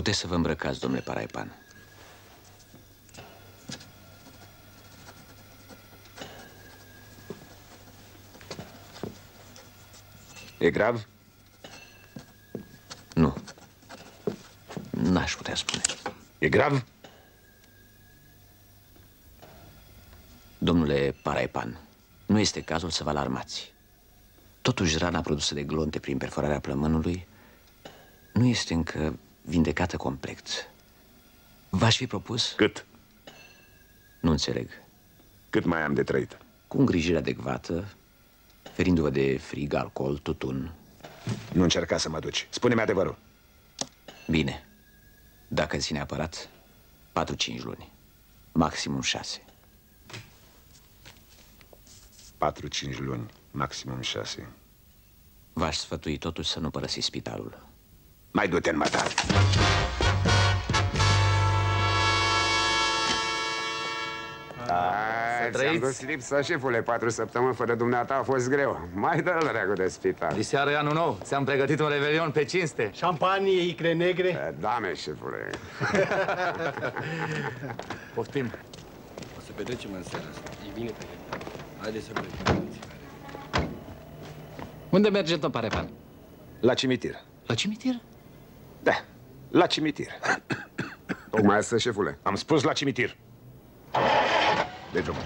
Puteți să vă îmbrăcați, domnule Paraipan. E grav? Nu. N-aș putea spune. E grav? Domnule Paraipan, nu este cazul să vă alarmați. Totuși, rana produsă de glonte prin perforarea plămânului nu este încă vindecată complet. V-aș fi propus? Cât? Nu înțeleg. Cât mai am de trăit? Cu îngrijire adecvată, ferindu-vă de frig, alcool, tutun. Nu încerca să mă duci. Spune-mi adevărul. Bine. Dacă ți neapărat, 4-5 luni. Maximum 6. 4-5 luni, maximum 6. V-aș sfătui totuși să nu părăsiți spitalul. Mai du-te în mătar. Ți-am dus lipsă, șefule, 4 săptămâni fără dumneata a fost greu. Mai dă-l reagul de spital. Diseară e anul nou, ți-am pregătit un revelion pe cinste. Șampanie, icre negre? Da, șefule. Poftim. O să petrecem în seara asta. E bine pe el. Haideți să plecăm. Unde merge, domnul Paraipan? La cimitir. La cimitir? Da, la cimitir. Tocmai asta, șefule. Am spus la cimitir. De drum.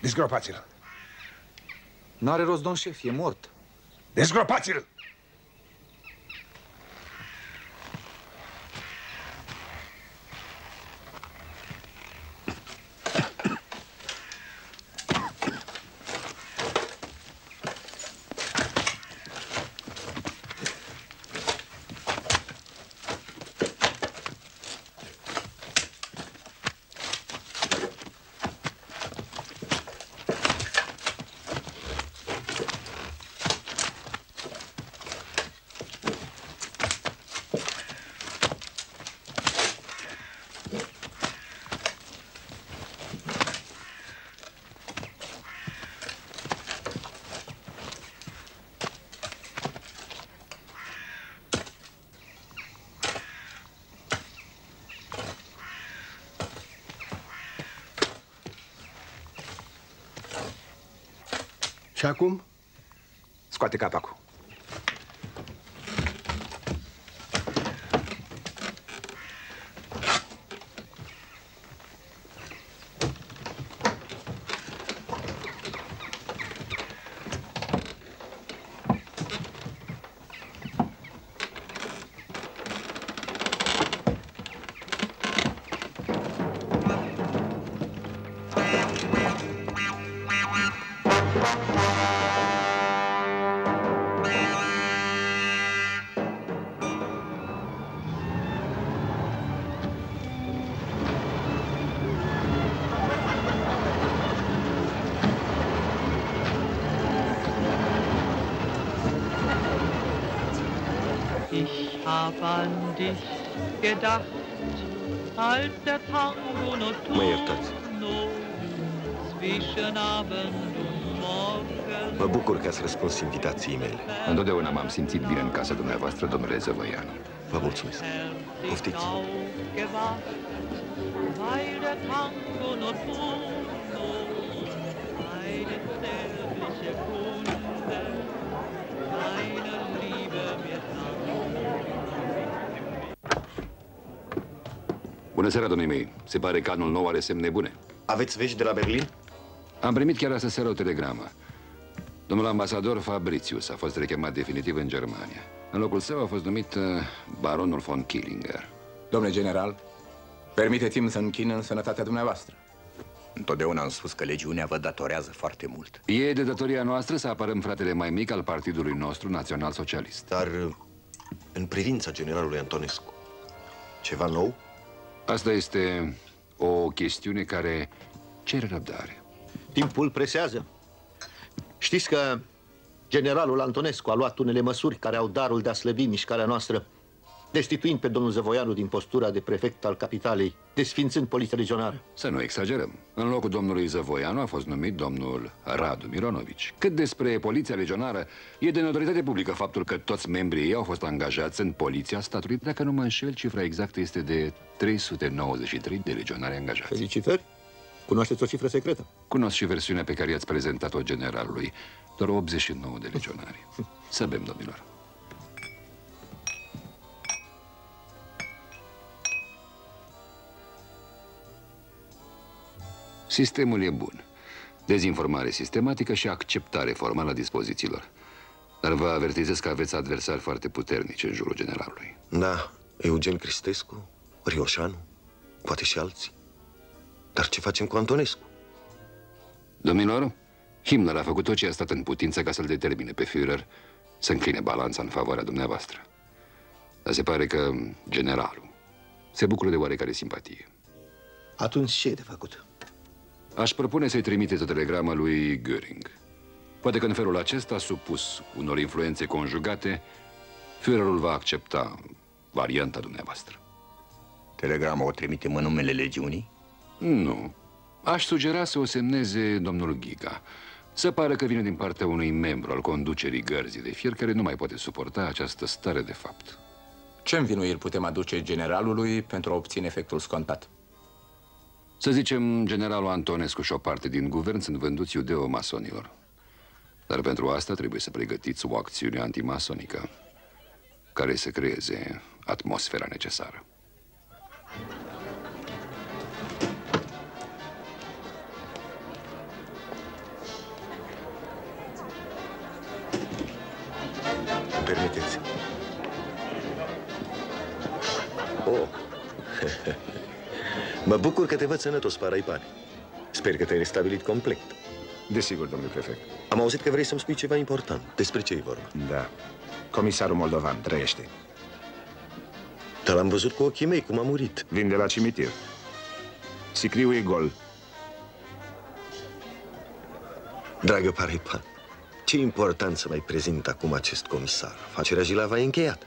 Dezgropați-l! N-are rost, domn șef, e mort. Dezgropați-l! Și acum? Scoate capacul. Ich hab an dich gedacht, als der Tango notturno zwischen Abend und Morgen. Mă bucur că ați răspuns invitației mele. Întotdeauna m-am simțit bine în casa dumneavoastră, domnule Zăvăianu. Vă mulțumesc. Poftiți. Weil der Tango notturno eine zärtliche Kunde deiner Liebe mir Bună seara, domnii mei. Se pare că anul nou are semne bune. Aveți vești de la Berlin? Am primit chiar astă seară o telegramă. Domnul ambasador Fabricius a fost rechemat definitiv în Germania. În locul său a fost numit baronul von Killinger. Domnule general, permiteți-mi să închin în sănătatea dumneavoastră. Întotdeauna am spus că legiunea vă datorează foarte mult. E de datoria noastră să apărăm fratele mai mic al partidului nostru național-socialist. Dar în privința generalului Antonescu, ceva nou? Asta este o chestiune care cere răbdare. Timpul presează. Știți că generalul Antonescu a luat unele măsuri care au darul de a slăbi mișcarea noastră, destituind pe domnul Zăvoianu din postura de prefect al capitalei, desfințând poliția regională. Să nu exagerăm. În locul domnului Zăvoianu a fost numit domnul Radu Mironovici. Cât despre poliția regională, e de notoritate publică faptul că toți membrii ei au fost angajați în poliția statului. Dacă nu mă înșel, cifra exactă este de 393 de legionari angajați. Felicitări! Cunoașteți o cifră secretă? Cunosc și versiunea pe care i-ați prezentat-o generalului. Doar 89 de legionari. Să bem, domnilor. Sistemul e bun. Dezinformare sistematică și acceptare formală a dispozițiilor. Dar vă avertizez că aveți adversari foarte puternici în jurul generalului. Da, Eugen Cristescu, Rioșanu, poate și alții. Dar ce facem cu Antonescu? Domnilor, Himmler a făcut tot ce a stat în putință ca să-l determine pe Führer să încline balanța în favoarea dumneavoastră. Dar se pare că generalul se bucură de oarecare simpatie. Atunci ce e de făcut? Aș propune să-i trimiteți o telegramă lui Göring. Poate că în felul acesta, supus unor influențe conjugate, Führerul va accepta varianta dumneavoastră. Telegrama o trimitem în numele legiunii? Nu. Aș sugera să o semneze domnul Ghiga. Se pare că vine din partea unui membru al conducerii gărzii de fier care nu mai poate suporta această stare de fapt. Ce învinuiri putem aduce generalului pentru a obține efectul scontat? Să zicem, generalul Antonescu și o parte din guvern sunt vânduți iudeo-masonilor. Dar pentru asta trebuie să pregătiți o acțiune antimasonică care să creeze atmosfera necesară. Permiteți. Oh. Mă bucur că te văd sănătos, Paraipani. Sper că te-ai restabilit complet. Desigur, domnule prefect. Am auzit că vrei să-mi spui ceva important. Despre ce e vorba? Da. Comisarul moldovan trăiește. Dar l-am văzut cu ochii mei cum a murit. Vin de la cimitir. Sicriul e gol. Dragă Paraipan, ce important să mai prezint acum acest comisar. Afacerea Jilava e încheiată.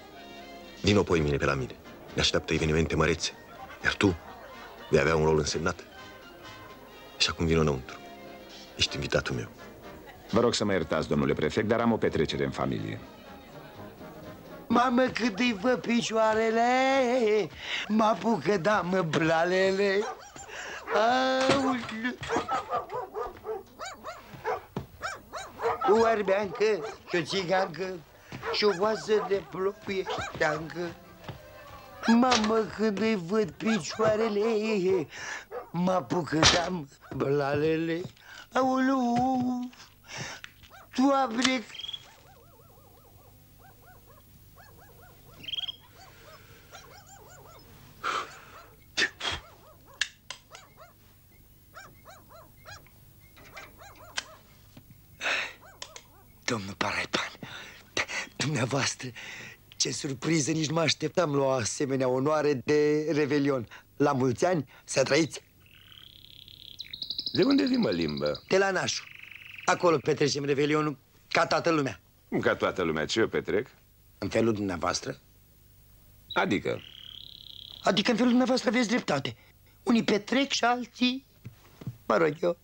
Vino poimine pe la mine. Ne așteaptă evenimente mărețe. Iar tu vei avea un rol însemnat. Și acum vino înăuntru. Ești invitatul meu. Vă rog să mă iertați, domnule prefect, dar am o petrecere în familie. Mamă, cât îi vă picioarele, mă apucă, da, mă, blalele. o armeancă și o țigancă și o oasă de plopuieșteancă. Mamă, când îi văd picioarele, mă apucă de-am blalele. Aoleu, Doamne! Domnul Paraipan, dumneavoastră, ce surpriză, nici nu mă așteptam la o asemenea onoare de revelion. La mulți ani, să trăiți! De unde vii, mă, Limbă? De la Nașu. Acolo petrecem revelionul ca toată lumea. Ca toată lumea, ce eu petrec? În felul dumneavoastră? Adică? Adică în felul dumneavoastră aveți dreptate. Unii petrec și alții, mă rog eu.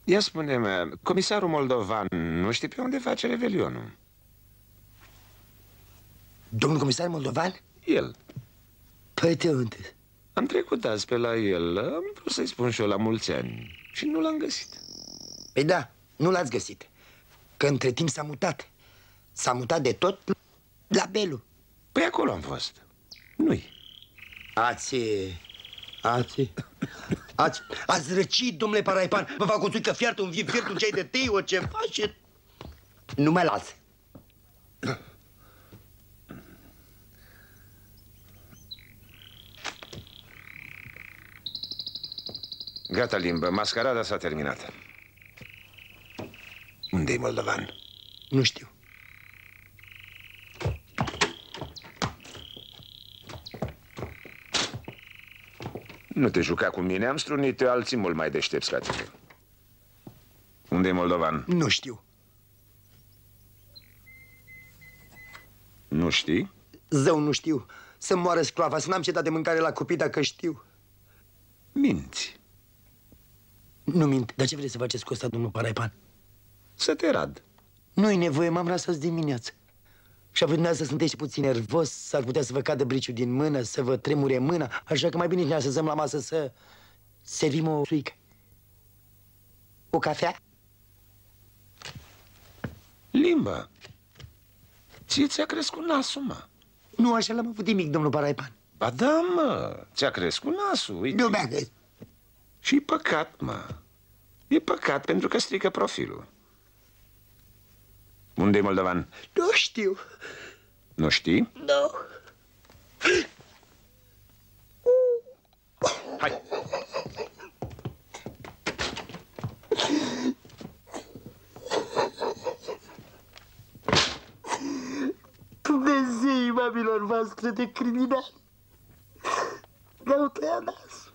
Ia spune-mă, comisarul moldovan nu știe pe unde face revelionul? Domnul comisar moldovan? El. Păi de unde? Am trecut azi pe la el, am vrut să-i spun și eu la mulți ani și nu l-am găsit. Păi da, nu l-ați găsit, că între timp s-a mutat. S-a mutat de tot la Belu. Păi acolo am fost. Nu-i. Ați răcit, domnule Paraipan. Vă fac o țuică fiartă, un vin fiert, un ceai de tei, o ceva și... Nu mă las. Gata, Limbă, mascarada s-a terminat. Unde-i moldovan? Nu știu. Nu te juca cu mine, am strunit alții mult mai deștepți ca tine. Unde-i moldovan? Nu știu. Nu știi? Zău, nu știu. Să moară sclava, să n-am ce da de mâncare la copii dacă știu. Minți. Nu mint. Dar ce vreți să faceți cu ăsta, domnul Paraipan? Să te rad. Nu-i nevoie, m-am rasat dimineață. Și având dumneavoastră sunteți puțin nervos, s-ar putea să vă cadă briciul din mână, să vă tremure mâna, așa că mai bine ne așezăm la masă să servim o suică. O cafea? Limbă, ție ți-a crescut nasul, mă. Nu, așa l-am avut de mic, domnul Paraipan. Ba da, mă, ți-a crescut nasul, uite. Nu meagă. Și-i păcat, mă. E păcat pentru că strică profilul. Unde-i moldovan? Nu știu. Nu știi? Nu. Hai. Dumnezei mamilor voastre de criminali. Mi-au tăiat nasul.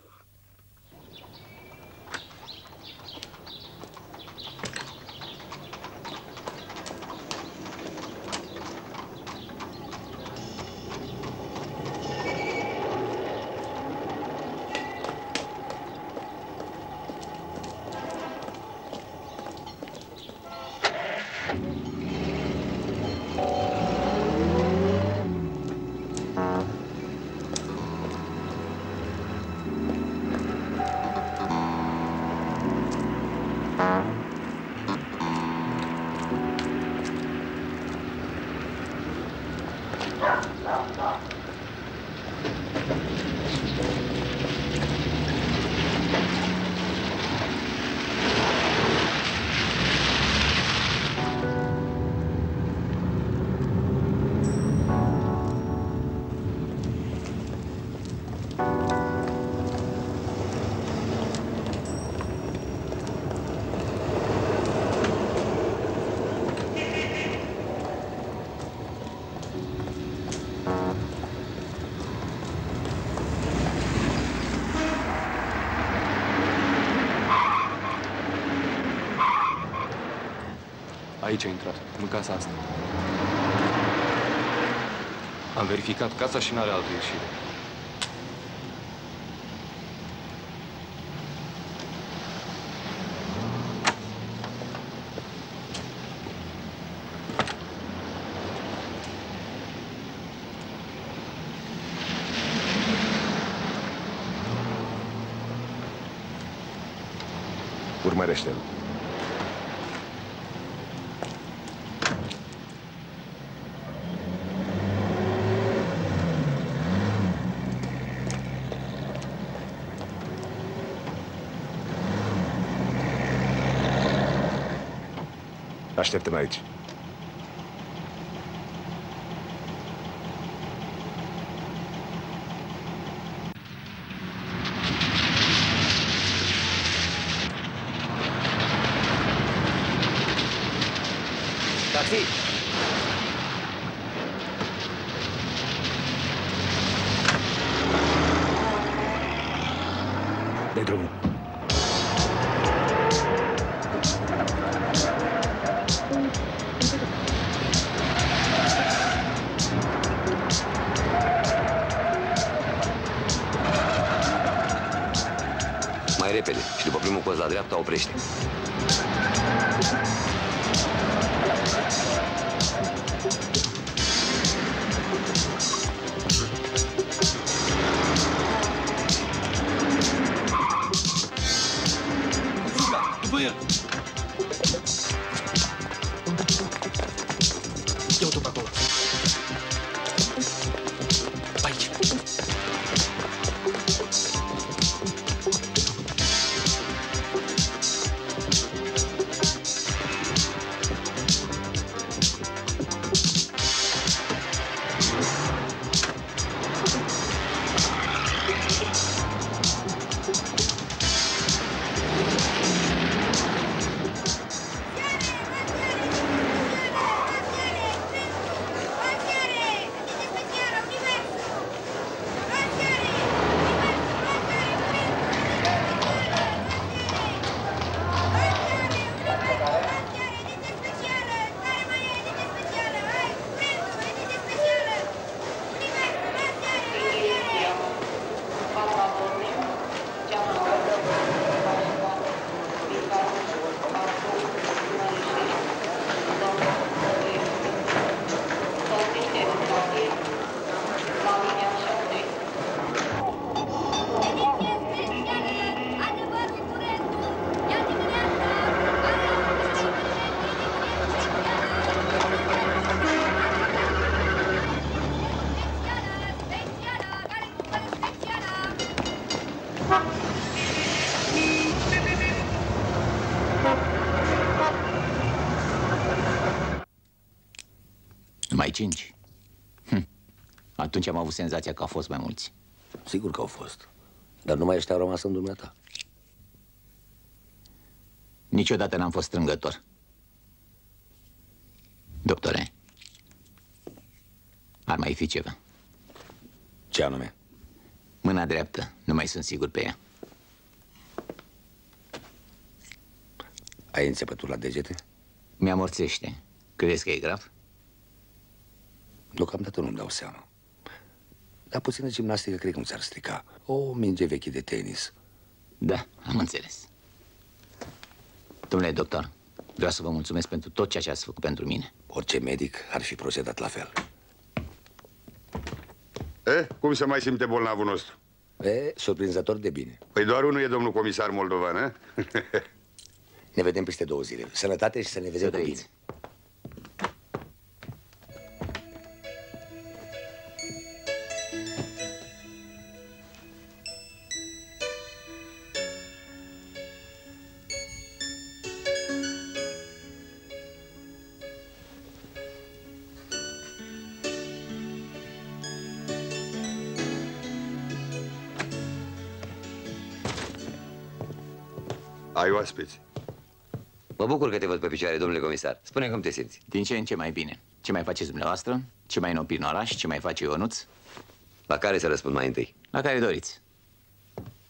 Aici a intrat, în casa asta. Am verificat casa și n-are altă ieșire. Urmărește-l. Așteptăm aici. Taxi! Dă-i drumul. Mai repede și după primul colț la dreapta oprește. După el! Ia-o-te pe acolo. Aici. Numai 5. Atunci am avut senzația că au fost mai mulți. Sigur că au fost. Dar numai ăștia au rămas în dumneata. Niciodată n-am fost strângător. Doctore, ar mai fi ceva. Ce anume? Mâna dreaptă, nu mai sunt sigur pe ea. Ai înțepături la degete? Mi-amorțește. Crezi că e grav? Deocamdată nu-mi dau seama. Dar puțină gimnastică cred că nu ți-ar strica. O minge veche de tenis. Da, am înțeles. Domnule doctor, vreau să vă mulțumesc pentru tot ceea ce ați făcut pentru mine. Orice medic ar fi procedat la fel. Cum se mai simte bolnavul nostru? Surprinzător de bine. Păi doar unul e domnul comisar moldovan, a? Ne vedem peste 2 zile. Sănătate și să ne vedem cu bine. Ai oaspeți. Mă bucur că te văd pe picioare, domnule comisar. Spune cum te simți. Din ce în ce mai bine. Ce mai faceți dumneavoastră? Ce mai înopi în oraș? Ce mai face Ionuț? La care să răspund mai întâi? La care doriți.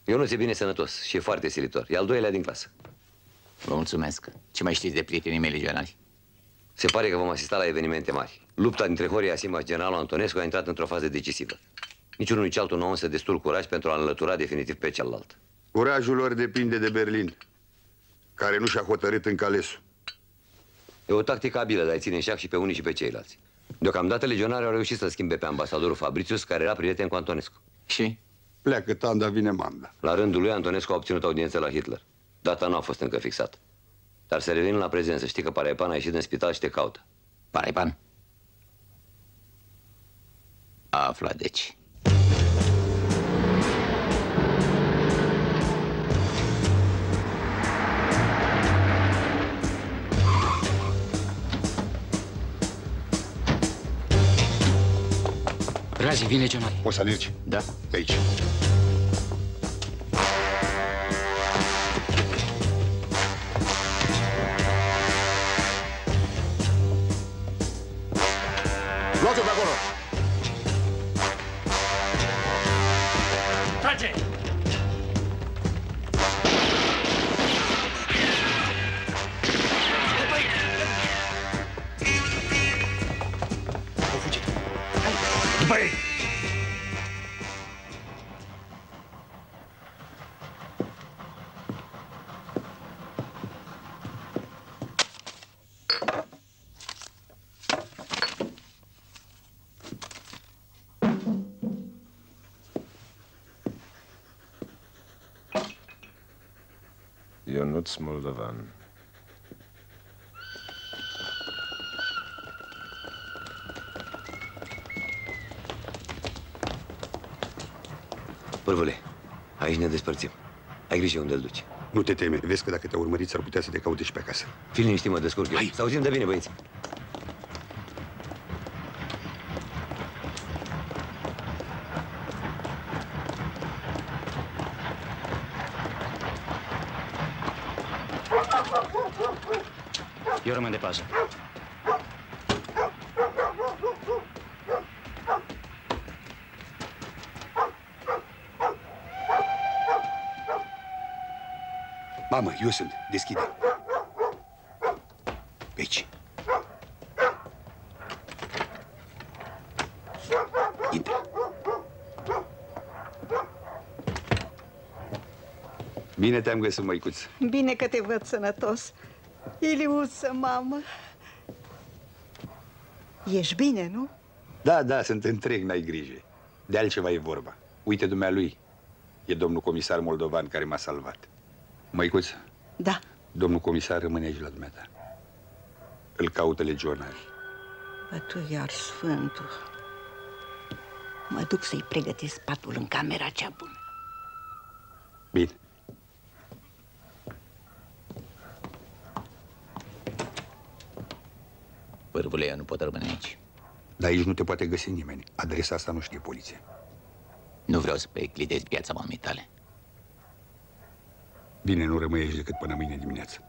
Ionuț e bine sănătos și e foarte silitor. E al doilea din clasă. Vă mulțumesc. Ce mai știți de prietenii mei legionari? Se pare că vom asista la evenimente mari. Lupta dintre Horia Sima și generalul Antonescu a intrat într-o fază decisivă. Niciunul nici altul nu au însă destul curaj pentru a înlătura definitiv pe celălalt. Curajul lor depinde de Berlin, care nu și-a hotărât încă alesul. E o tactică abilă de a-i ține în șac și pe unii și pe ceilalți. Deocamdată legionarii au reușit să schimbe pe ambasadorul Fabricius, care era prieten cu Antonescu. Și? Pleacă tanda, vine manda. La rândul lui, Antonescu a obținut audiență la Hitler. Data nu a fost încă fixată. Dar să revenim la prezent, să știi că Paraipan a ieșit din spital și te caută. Paraipan? A aflat, deci. Razi, vine legionar. Poți să alergi? Da. De aici. Luați-o pe acolo! Trage! După ei! Ionuț Moldovan. Părvule, aici ne despărțim. Ai grijă unde îl duci. Nu te teme. Vezi că dacă te-au urmărit, s-ar putea să te caute și pe acasă. Fii liniștit, mă descurc eu. Să auzim de bine, băieți. Eu rămân de pază. Mamă, eu sunt. Deschide. Pe aici. Intră. Bine te-am găsit, măicuț. Bine că te văd sănătos. Iliuță, mamă. Ești bine, nu? Da, da, sunt întreg, n-ai grijă. De altceva e vorba. Uite, dumnealui. E domnul comisar moldovan care m-a salvat. Măicuț? Da. Domnul comisar rămâne aici la dumneata. Îl caută legionari. Bă, tu iar sfântul. Mă duc să-i pregătesc patul în camera cea bună. Bine. Pârvule, eu nu pot rămâne aici. Dar aici nu te poate găsi nimeni. Adresa asta nu știe poliția. Nu vreau să periclitez viața mamei tale. Bine, nu rămâi aici decât până mâine dimineață.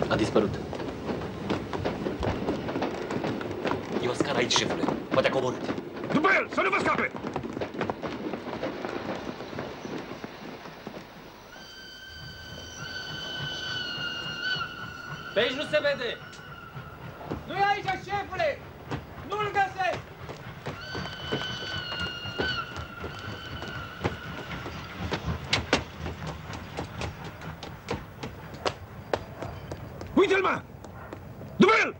A dispărut. E o scară aici, șefule. Poate a coborât. După el! Să nu vă scape! Pe aici nu se vede! Nu e aici, șefule! Nu-l găsesc! Uite! Uite-l, mă! După el!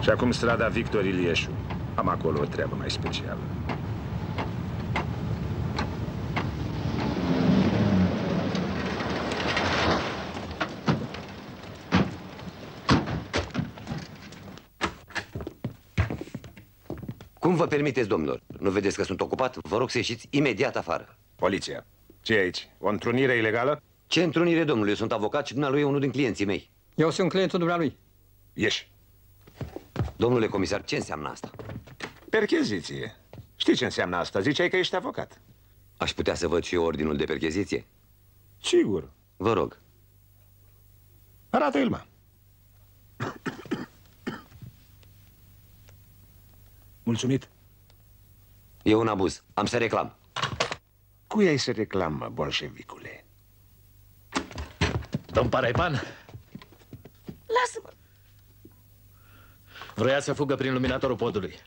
Și acum strada Victor Ilieșu. Am acolo o treabă mai specială. Cum vă permiteți, domnilor? Nu vedeți că sunt ocupat? Vă rog să ieșiți imediat afară. Poliția. Ce e aici? O întrunire ilegală? Ce întrunire, domnule? Eu sunt avocat și dumnealui e unul din clienții mei. Eu sunt clientul dumnealui. Ieși. Domnule comisar, ce înseamnă asta? Percheziție. Știi ce înseamnă asta? Ziceai că ești avocat. Aș putea să văd și eu ordinul de percheziție? Sigur. Vă rog. Arată-l, mă. Mulțumit. E un abuz. Am să reclam. Cui ai să reclamă, bolșevicule? Domn Paraipan, Lasă-mă! vroia să fugă prin luminatorul podului.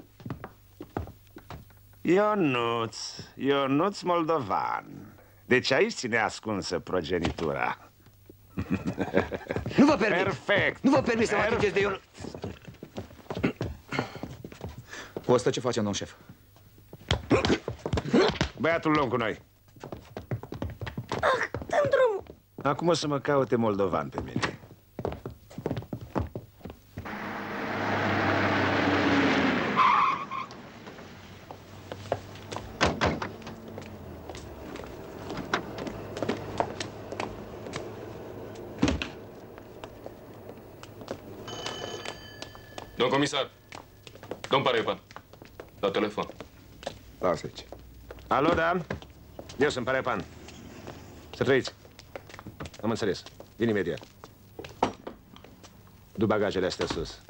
Ionuț Moldovan. Deci aici ține ascunsă progenitura. Nu vă permit! Perfect! Nu vă permit să mă atingeți de Ionuț! Cu asta ce facem, domn șef? Băiatul luăm cu noi. Dă-mi drumul! Acum o să mă caute moldovan pe mine. Domn comisar, domn Paraipan, la telefon. Lasă aici. Alo, da? Eu sunt Paraipan. Să trăiți. Am înțeles. Vin imediat. Du bagajele astea sus.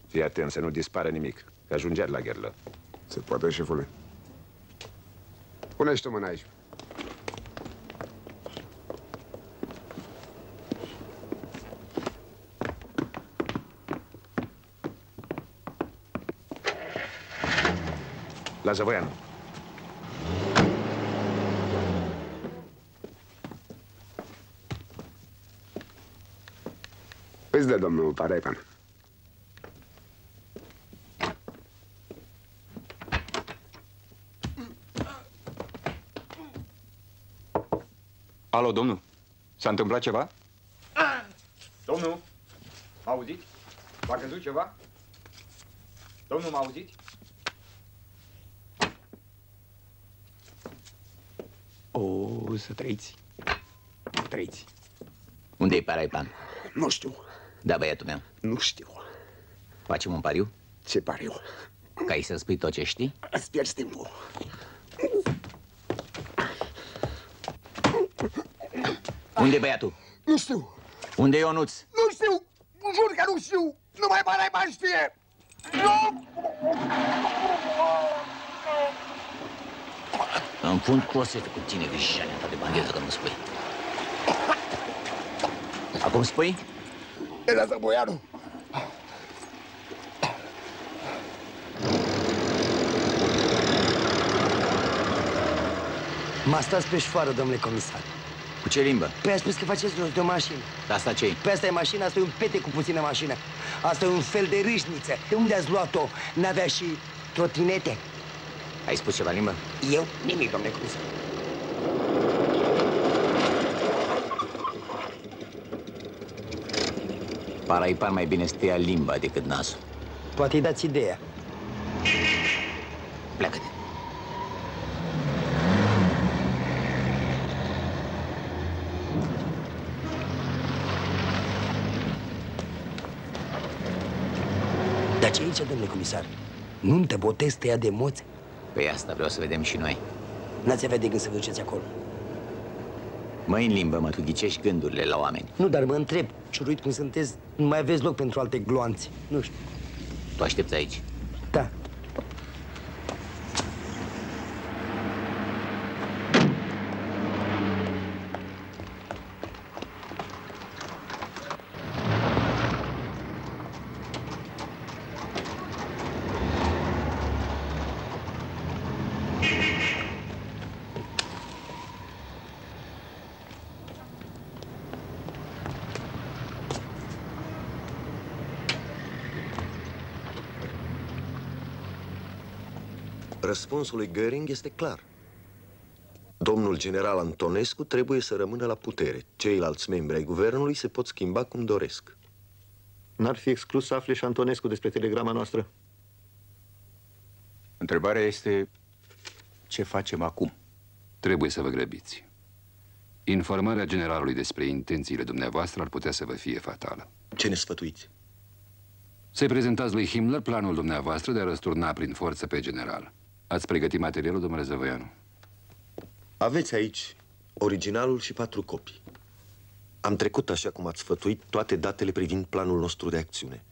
Fii atent să nu dispară nimic, că ajungeai la gherlă. Se poate, șefule. Pune-și tu mâna aici. La Zăvoianu. Îți dă, domnul Paraipan. Alo, domnul? S-a întâmplat ceva? Domnul? M-a auzit? V-a căzut ceva? Domnul, m-a auzit? O, să trăiți. Trăiți. Unde-i Paraipan? Nu știu. Da, băiatul meu. Nu știu. Facem un pariu? Ce pariu? Ca ai să spui tot ce știi? Îți pierzi timpul. Unde-i băiatul? Nu știu. Unde-i Ionuț? Nu știu. Jur că nu știu. Numai Paraipan știe. Nu! Îmi fund cosete cu tine, vișania ta de bandită, că nu spui. Acum spui? E la Zăvoianu. M-a stat pe șoară, domnule comisar. Cu ce limbă? Păi a spus că faceți rost de o mașină. Asta ce-i? Păi asta e mașina, asta e un pete cu puțină mașină. Asta e un fel de râșniță. De unde ați luat-o? N-avea și trotinete. Ai spus ceva limbă? Eu? Nimic, domnule comisar. Paraipan mai bine stia limba decât nasul. Poate-i dați ideea. Pleacă-te. Dar ce aici, domnule comisar? Nuntă, botez, tăiat de moți? Păi asta vreau să vedem și noi. N-ați avea de gând să vă duceți acolo. Măi, în limbă, mă, tu ghicești gândurile la oameni. Nu, dar mă întreb, ciuruit cum sunteți, nu mai aveți loc pentru alte gloanțe. Nu știu. Tu aștepți aici? Da. Răspunsul lui Göring este clar. Domnul general Antonescu trebuie să rămână la putere. Ceilalți membri ai guvernului se pot schimba cum doresc. N-ar fi exclus să afle și Antonescu despre telegrama noastră? Întrebarea este, ce facem acum? Trebuie să vă grăbiți. Informarea generalului despre intențiile dumneavoastră ar putea să vă fie fatală. Ce ne sfătuiți? Să-i prezentați lui Himmler planul dumneavoastră de a răsturna prin forță pe general. Ați pregătit materialul, domnule Zăvoianu? Aveți aici originalul și 4 copii. Am trecut, așa cum ați sfătuit, toate datele privind planul nostru de acțiune.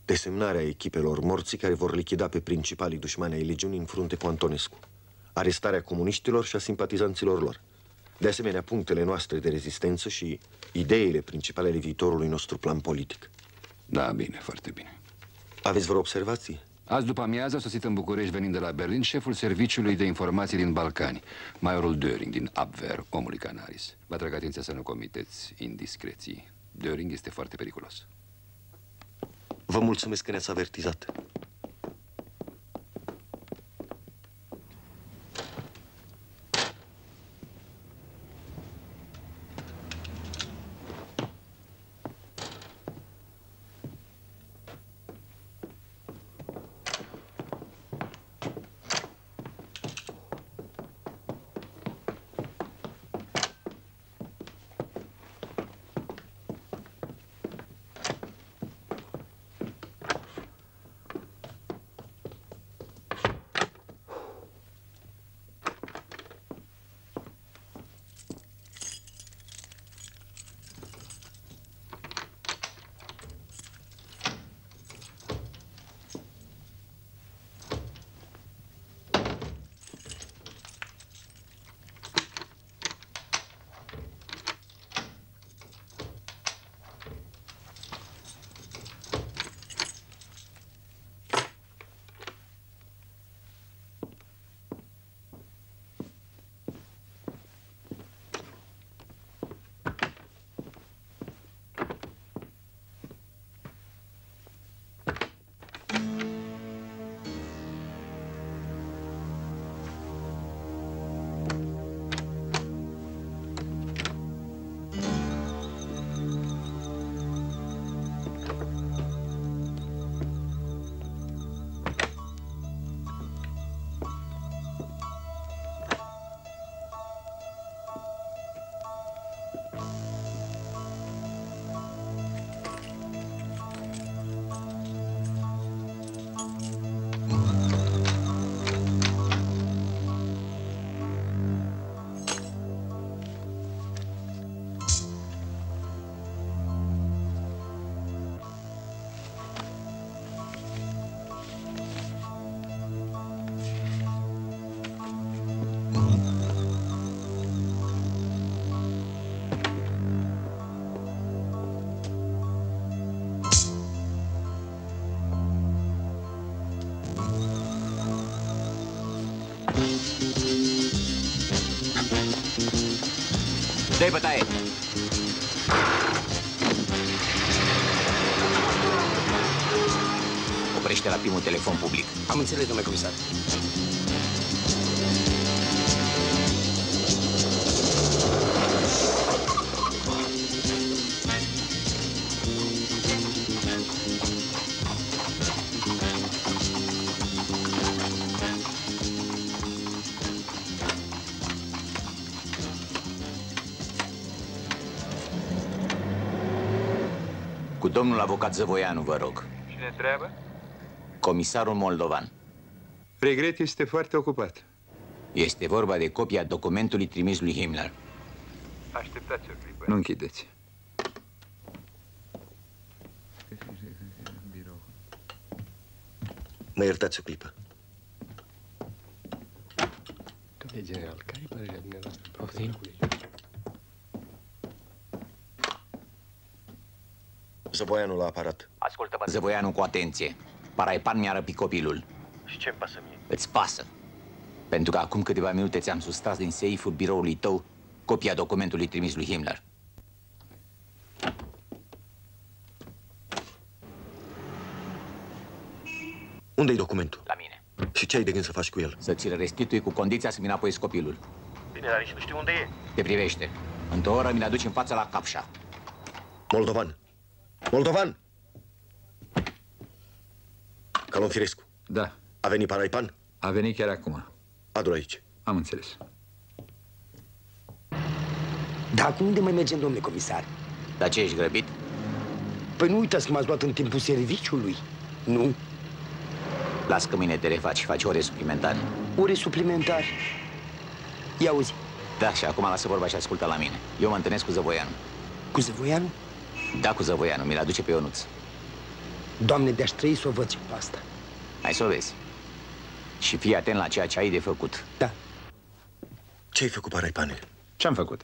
Desemnarea echipelor morții care vor lichida pe principalii dușmani ai legiunii în frunte cu Antonescu. Arestarea comuniștilor și a simpatizanților lor. De asemenea, punctele noastre de rezistență și ideile principale ale viitorului nostru plan politic. Da, bine, foarte bine. Aveți vreo observație? Azi după amiază a sosit în București, venind de la Berlin, șeful serviciului de informații din Balcani, majorul Göring, din Abwehr, omului Canaris. Vă atrag atenția să nu comiteți indiscreții. Göring este foarte periculos. Vă mulțumesc că ne-ați avertizat. Dă-i bătaie! oprește la primul telefon public. Am înțeles, domnule comisar. Cu domnul avocat Zăvoianu, vă rog. Cine întreabă? Comisarul Moldovan. Regret, este foarte ocupat. Este vorba de copia documentului trimis lui Himmler. Așteptați o clipă. Nu închideți. Mă iertați o clipă. Domnule general, care-i părerea dumneavoastră? Poftim? Zăvoianu la aparat. Ascultă-mă, Zăvoianu, cu atenție. Paraipan mi-a răpit copilul. Și ce-mi pasă mie? Îți pasă. Pentru că acum câteva minute ți-am sustras din seiful biroului tău copia documentului trimis lui Himmler. Unde-i documentul? La mine. Și ce ai de gând să faci cu el? Să ți-l restitui cu condiția să-mi înapoi copilul. Bine, dar nici nu știu unde e. Te privește. Într-o oră mi-l aduci în fața la Capșa. Moldovan! Moldovan! Calon Firescu. Da. A venit Paraipan? A venit chiar acum. Adu-l aici. Am înțeles. Dar acum unde mai mergem, domnule comisar? Dar ce, ești grăbit? Păi nu uitați că m-ați luat în timpul serviciului. Nu? Las că mâine te refaci și faci ore suplimentare. Ore suplimentare? Ia auzi. Da, și acum lasă vorba și ascultă la mine. Eu mă întâlnesc cu Zăvoianu. Cu Zăvoianu? Da, cu Zăvoianu. Mi-l aduce pe Ionuț. Doamne, de-aș trăi să o văd și pe asta. Hai să o vezi. Și fii atent la ceea ce ai de făcut. Da. Ce-ai făcut, Paraipane? Ce-am făcut?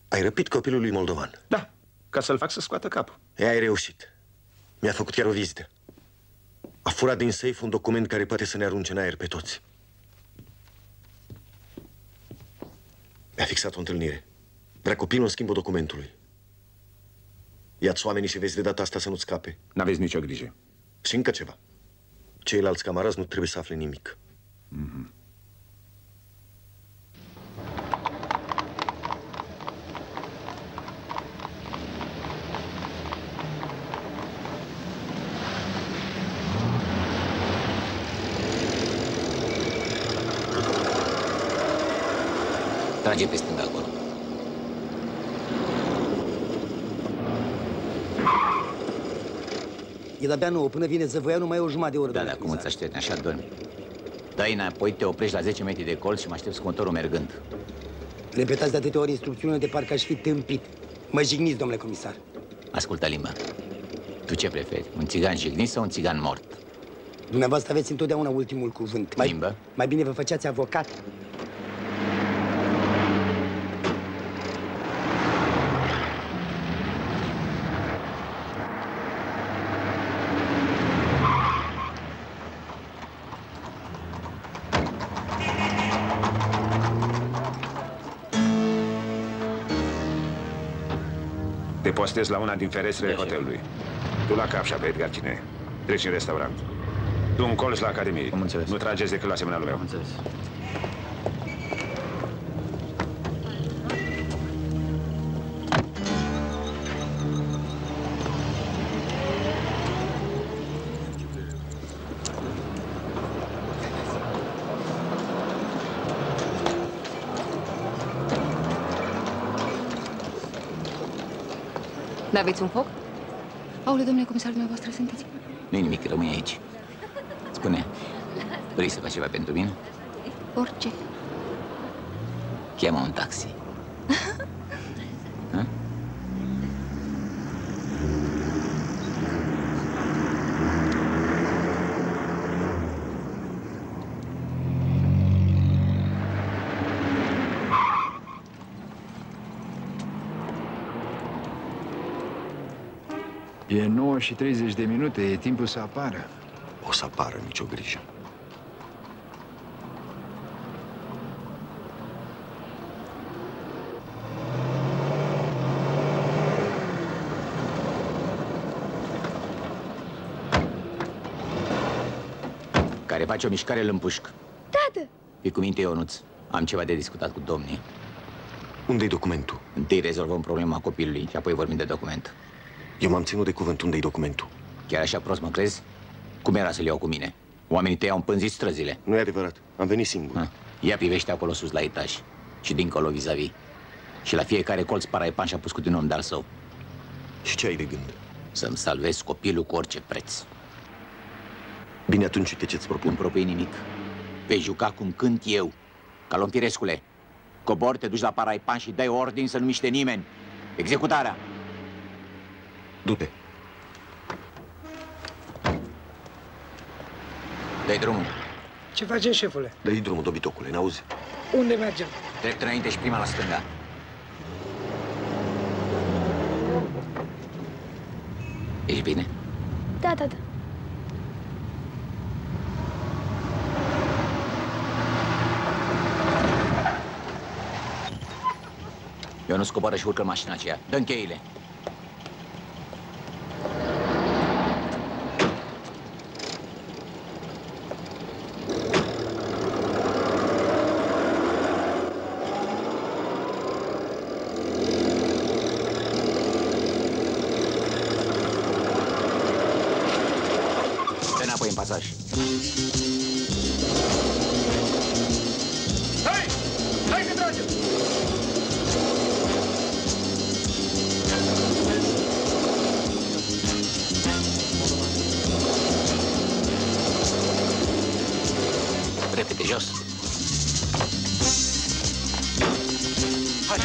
Ai răpit copilul lui Moldovan. Da, ca să-l fac să scoată capul. Ai reușit. Mi-a făcut chiar o vizită. A furat din safe un document care poate să ne arunce în aer pe toți. Mi-a fixat o întâlnire. Vrea copilul în schimbul documentului. Ia-ți oamenii și vezi de data asta să nu scape. N-aveți nicio grijă. Și încă ceva. Ceilalți camarazi nu trebuie să afle nimic. Trage pe stânga acolo. E de-abia 9, până vine Zăvoianu mai e o jumătate de oră. Da, cum îți aștepți, așa dormi. Dai înapoi, te oprești la 10 metri de colț și mă aștepți cu motorul mergând. Repetați de atâtea ori instrucțiunile de parcă aș fi tâmpit. Mă jigniți, domnule comisar. Ascultă limba. Tu ce preferi, un țigan jignit sau un țigan mort? Dumneavoastră aveți întotdeauna ultimul cuvânt. Limbă? Mai bine vă făceați avocat. Te postezi la una din ferestrele hotelului. Tu la Capșa, pe Edgar Cine. Treci în restaurant. Tu în colț la Academie. Am înțeles. Nu trageți decât la semnalul meu. Am înțeles. N-aveți un foc? Aole, domnule comisar, dumneavoastră sunteți? Nu-i nimic, rămâi aici. Spune, vrei să faci ceva pentru mine? Orice. Cheamă un taxi. Ha? E 9 și 30 de minute, e timpul să apară. O să apară, nicio grijă. Care face o mișcare, îl împușc. Tată! Fii cu minte, Ionuț. Am ceva de discutat cu domnii. Unde-i documentul? Întâi rezolvăm problema copilului și apoi vorbim de document. Eu m-am ținut de cuvânt. Unde-i documentul? Chiar așa prost mă crezi? Cum era să-l iau cu mine? Oamenii tăi au împânzit străzile. Nu e adevărat. Am venit singur. Ia privește acolo sus la etaj și dincolo vis-a-vis. Și la fiecare colț Paraipan și-a pus cu un om de-al său. Și ce ai de gând? Să-mi salvez copilul cu orice preț. Bine, atunci uite ce-ți propun. Nu-mi propui nimic. Vei juca cum cânt eu. Calompirescule, cobori, te duci la Paraipan și dai ordin să nu miște nimeni. Executarea! Du-te. Dă-i drumul. Ce face, șefule? Dă-i drumul, dobitocule, n-auzi? Unde mergem? Drept înainte și prima la stânga. Ești bine? Da, tată. Eu nu scoboră și urcă în mașina aceea. Dă-mi cheile. Dă înapoi în pasaj. Hai! Hai că tragem! Repede, jos. Hai!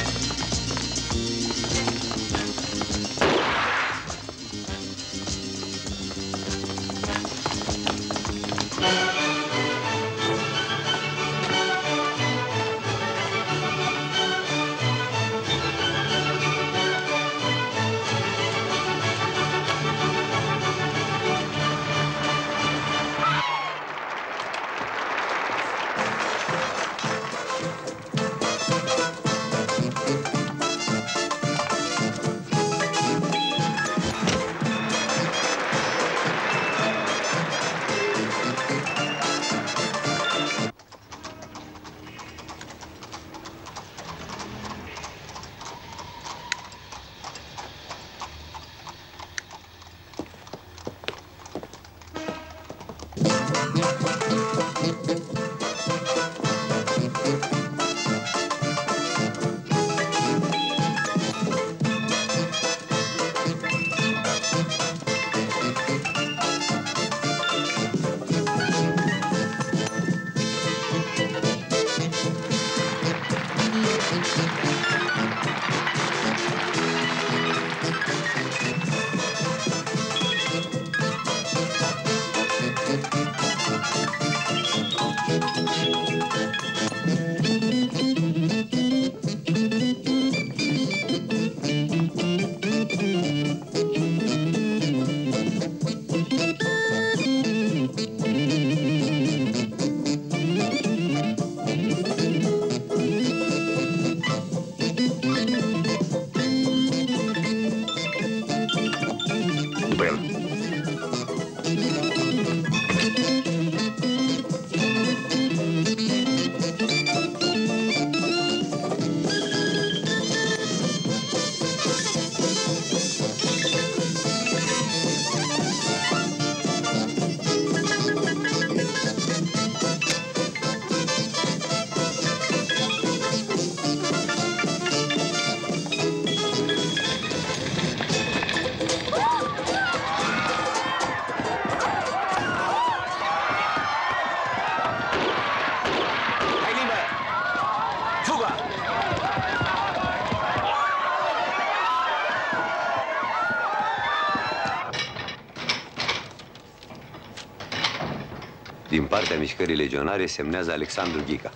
Din partea mișcării legionare semnează Alexandru Ghica.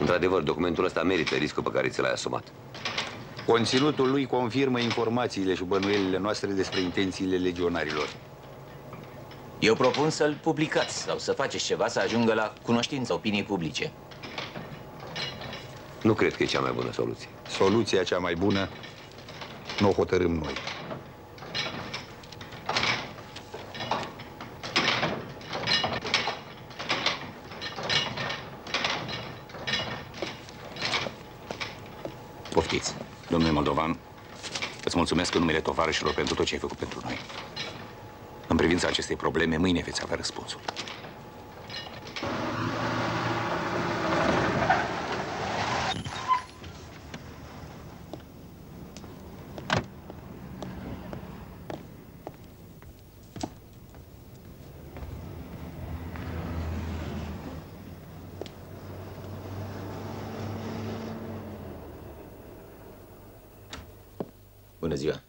Într-adevăr, documentul ăsta merită riscul pe care ți l-ai asumat. Conținutul lui confirmă informațiile și bănuielile noastre despre intențiile legionarilor. Eu propun să-l publicați sau să faceți ceva să ajungă la cunoștința opiniei publice. Nu cred că e cea mai bună soluție. Soluția cea mai bună nu o hotărâm noi. Poftiți. Domnule Moldovan, îți mulțumesc în numele tovarășilor pentru tot ce ai făcut pentru noi. În privința acestei probleme, mâine veți avea răspunsul. Bună ziua.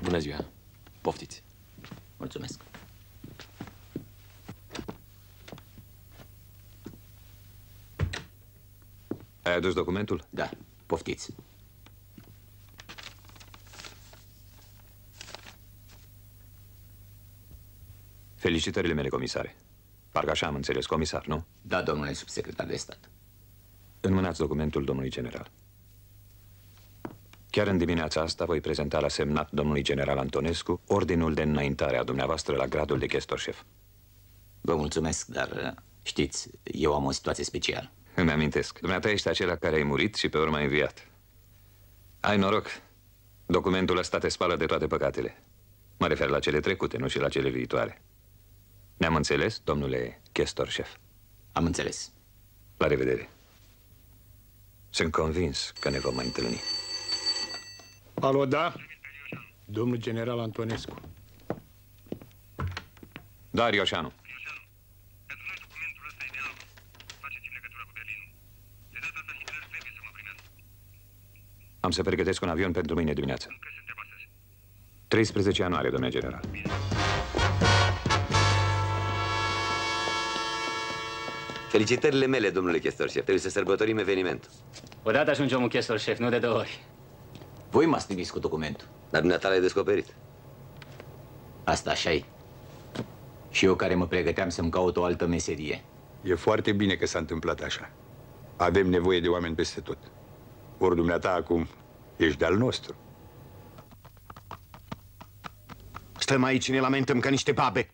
Bună ziua. Poftiți. Mulțumesc. Ai adus documentul? Da. Poftiți. Felicitările mele, comisare. Parcă așa am înțeles, comisar, nu? Da, domnule subsecretar de stat. Înmânați documentul domnului general. Chiar în dimineața asta voi prezenta la semnat domnului general Antonescu ordinul de înaintare a dumneavoastră la gradul de chestor șef. Vă mulțumesc, dar știți, eu am o situație specială. Îmi amintesc. Dumneata ești acela care ai murit și pe urmă ai înviat. Ai noroc. Documentul ăsta te spală de toate păcatele. Mă refer la cele trecute, nu și la cele viitoare. Ne-am înțeles, domnule chestor șef? Am înțeles. La revedere. Sunt convins că ne vom mai întâlni. Alo, da? Domnul general Antonescu. Da, Rioșanu. Am să pregătesc un avion pentru mâine dimineață. 13 ianuarie, domnule general. Felicitările mele, domnule chestor șef. Trebuie să sărbătorim evenimentul. Odată ajungem un chestor șef, nu de 2 ori. Voi m-ați trimis cu documentul. Dar dumneata l-ai descoperit. Asta așa-i. Și eu care mă pregăteam să-mi caut o altă meserie. E foarte bine că s-a întâmplat așa. Avem nevoie de oameni peste tot. Ori dumneata acum ești de-al nostru. Stăm aici, ne lamentăm ca niște babe.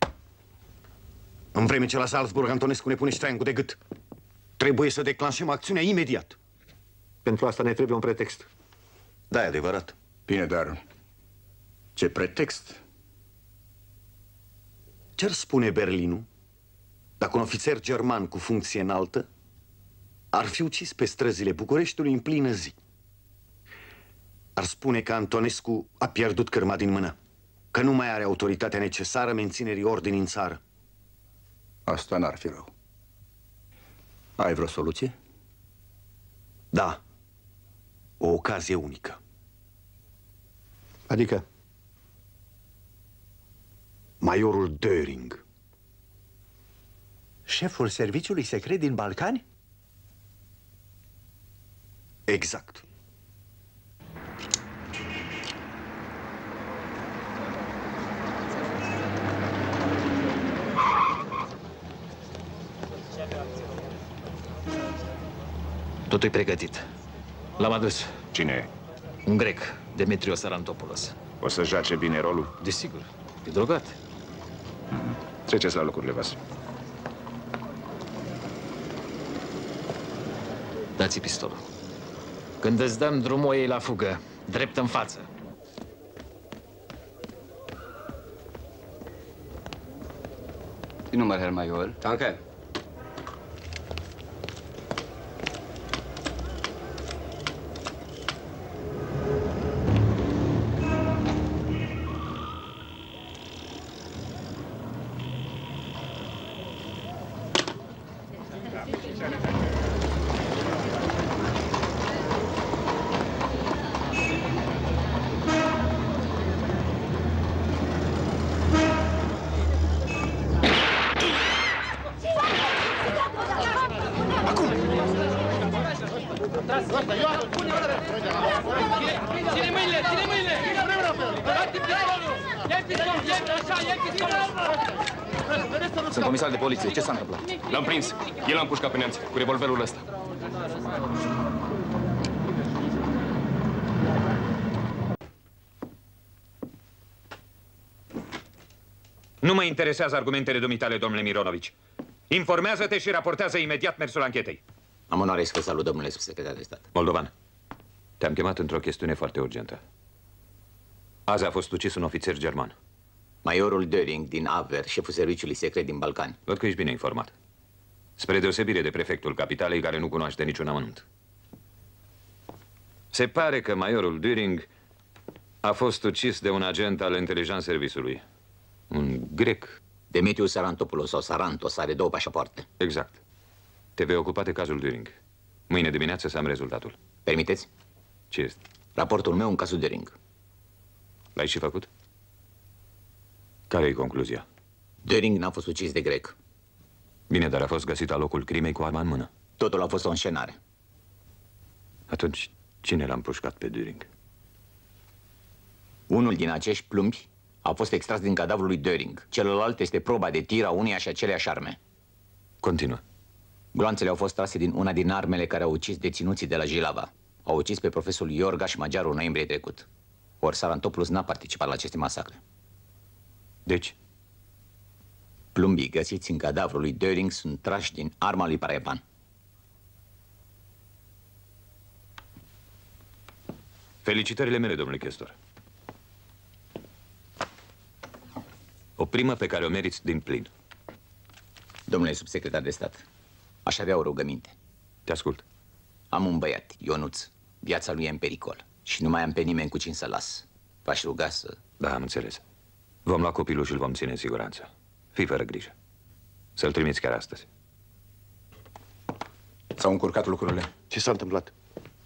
În vreme ce la Salzburg Antonescu ne pune ștreangul de gât. Trebuie să declanșăm acțiunea imediat. Pentru asta ne trebuie un pretext. Da, e adevărat. Bine, dar ce pretext? Ce-ar spune Berlinul dacă un ofițer german cu funcție înaltă ar fi ucis pe străzile Bucureștiului în plină zi? Ar spune că Antonescu a pierdut cărma din mână, că nu mai are autoritatea necesară menținerii ordinii în țară. Asta n-ar fi rău. Ai vreo soluție? Da. O ocazie unică. Adică? Majorul Döring. Șeful serviciului secret din Balcani? Exact. Totul e pregătit. L-am adus. Cine e? Un grec, Demetrios Sarantopoulos. O să joace bine rolul? Desigur. E drogat. Treceți la locurile voastre. Dați-i pistolul. Când îți dăm drumul, ei la fugă. Drept în față. Die Nummer, Herr Major. Danke. Ține mâinile! Ține mâinile! Dați-mi pistolul! Ia-i pistolul! Ia-i așa! Ia-i pistolul! Sunt comisar de poliție. Ce s-a întâmplat? L-am prins. El a împușcat pe neamț cu revolverul ăsta. Nu mă interesează argumentele dumitale, domnule Mironovici. Informează-te și raportează imediat mersul anchetei. Am onoarea să vă salut, domnule subsecretar de stat. Moldovan, Te-am chemat într-o chestiune foarte urgentă. Azi a fost ucis un ofițer german. Majorul Döring din Abwehr, șeful serviciului secret din Balcani. Văd că ești bine informat. Spre deosebire de prefectul capitalei, care nu cunoaște niciun amănunt. Se pare că majorul Döring a fost ucis de un agent al Intelligence Serviciului. Un grec. Demetrius Sarantopoulos sau Sarantos are 2 pașapoarte. Exact. Te vei ocupa de cazul Döring. Mâine dimineață să am rezultatul. Permiteți? Ce este? Raportul meu în cazul Döring. L-ai și făcut? Care e concluzia? Döring n-a fost ucis de grec. Bine, dar a fost găsit la locul crimei cu arma în mână. Totul a fost o înșenare. Atunci, cine l-a împușcat pe Döring? Unul din acești plumbi a fost extras din cadavrul lui Döring. Celălalt este proba de tir a uneia și aceleași arme. Continuă. Gloanțele au fost trase din una din armele care au ucis deținuții de la Jilava. Au ucis pe profesorul Iorga și Magiarul în noiembrie trecut. Ori Sarantopoulos n-a participat la aceste masacre. Deci? Plumbii găsiți în cadavrul lui Döring sunt trași din arma lui Paraepan. Felicitările mele, domnule Chestor. O primă pe care o meriți din plin. Domnule subsecretar de stat, aș avea o rugăminte. Te ascult. Am un băiat, Ionuț. Viața lui e în pericol și nu mai am pe nimeni cu cine să las. V-aș ruga să... Da, am înțeles. Vom lua copilul și îl vom ține în siguranță. Fii fără grijă. Să-l trimiți chiar astăzi. S-au încurcat lucrurile. Ce s-a întâmplat?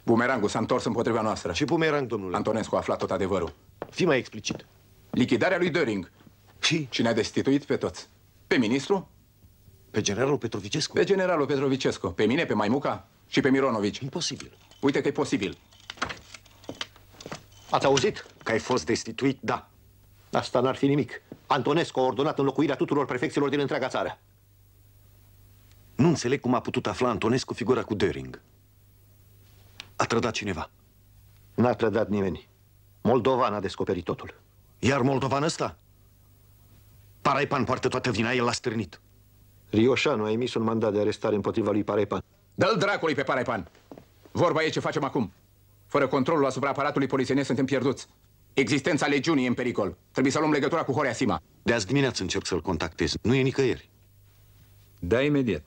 Bumerangul s-a întors împotriva noastră. Ce bumerang, domnule? Antonescu a aflat tot adevărul. Fii mai explicit. Lichidarea lui Döring. Și? Și ne-a destituit pe toți. Pe ministru? Pe generalul Petrovicescu? Pe generalul Petrovicescu. Pe mine, pe Maimuca și pe Mironovici. Imposibil. Uite că e posibil. Ați auzit? Că ai fost destituit? Da. Asta n-ar fi nimic. Antonescu a ordonat înlocuirea tuturor prefecților din întreaga țară. Nu înțeleg cum a putut afla Antonescu figura cu Döring. A trădat cineva. N-a trădat nimeni. Moldovan a descoperit totul. Iar moldovan ăsta? Paraepan poartă toată vina, el l-a stârnit. Rioșanu a emis un mandat de arestare împotriva lui Paraepan. Dă-l dracului pe Paraepan. Vorba e ce facem acum. Fără controlul asupra aparatului polițienesc suntem pierduți. Existența legiunii e în pericol. Trebuie să luăm legătura cu Horea Sima. De azi dimineață încerc să-l contactez. Nu e nicăieri. Da, imediat.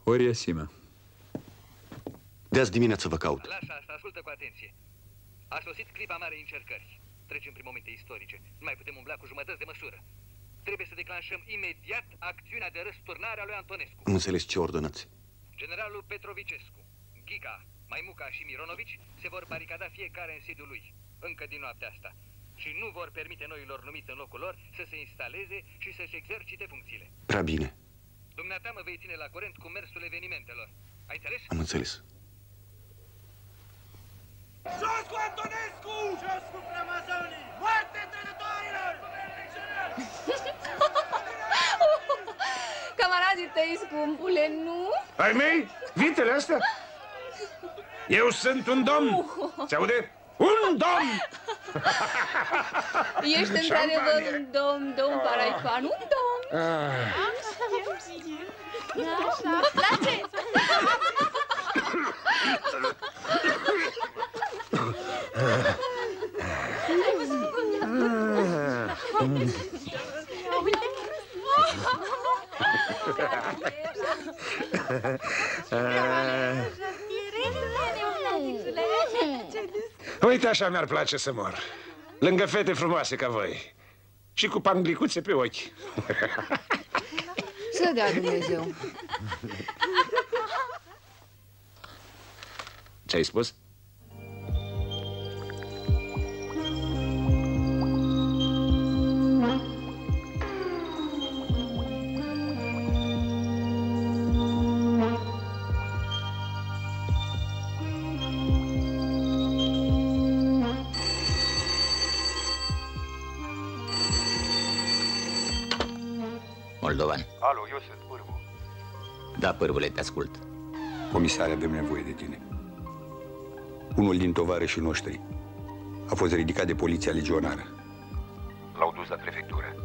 Horea Sima. De azi dimineață vă caut. Lasă asta, ascultă cu atenție. A sosit clipa marei încercări. Trecem prin momente istorice. Nu mai putem umbla cu jumătăți de măsură. Trebuie să declanșăm imediat acțiunea de răsturnare a lui Antonescu. Nu înțeles ce ordonați. Generalul Petrovicescu, Ghica, Maimuca și Mironovici se vor baricada fiecare în sediul lui, încă din noaptea asta. Și nu vor permite noilor numiți în locul lor să se instaleze și să-și exercite funcțiile. Prea bine. Dumneata mă vei ține la curent cu mersul evenimentelor. Ai înțeles? Am înțeles. Jos cu Antonescu! Jos cu Ramazoni! Moarte trădătorilor! Camarazii tăi, scumpule, nu? Ai mei? Vitele astea? Eu sunt un domn! Se aude? Un domn! Ești într-adevăr un domn Paraepan, un domn! Așa, place! Ai văzut cum Uite, așa mi-ar place să mor. Lângă fete frumoase ca voi. Și cu panglicuțe pe ochi. Să dea Dumnezeu. Ce ai spus? Moldovan. Alo, eu sunt Pârvu. Da, Pârvule, te ascult. Comisare, avem nevoie de tine. Unul din tovarășii noștri a fost ridicat de poliția legionară. L-au dus la prefectură.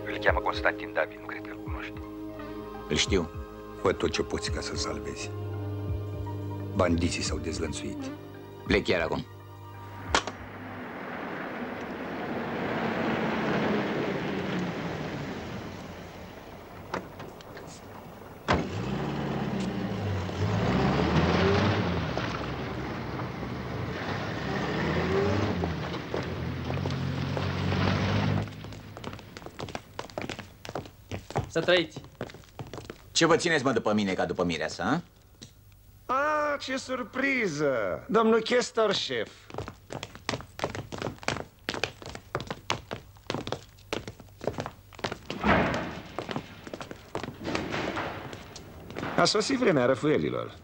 Îl cheamă Constantin David, nu cred că îl cunoști. Îl știu. Fă tot ce poți ca să-l salvezi. Bandiții s-au dezlănțuit. Plec chiar acum. Să trăiți! Ce vă țineți, mă, după mine ca după mireasa, a? Ah, ce surpriză! Domnul chestor șef. A sosit vremea răfuielilor.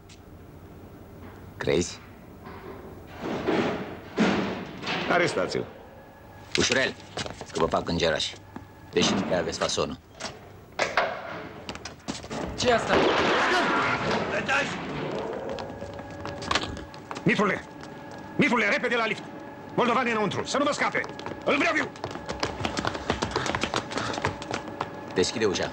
Crezi? Arestați-l. Ușurel, că vă fac îngerași. Deși nu prea aveți fasonul. Ce asta? Mitule! Mitule, repede la lift! Moldovanii înăuntru, să nu mă scape! Îl vreau viu! Deschide ușa.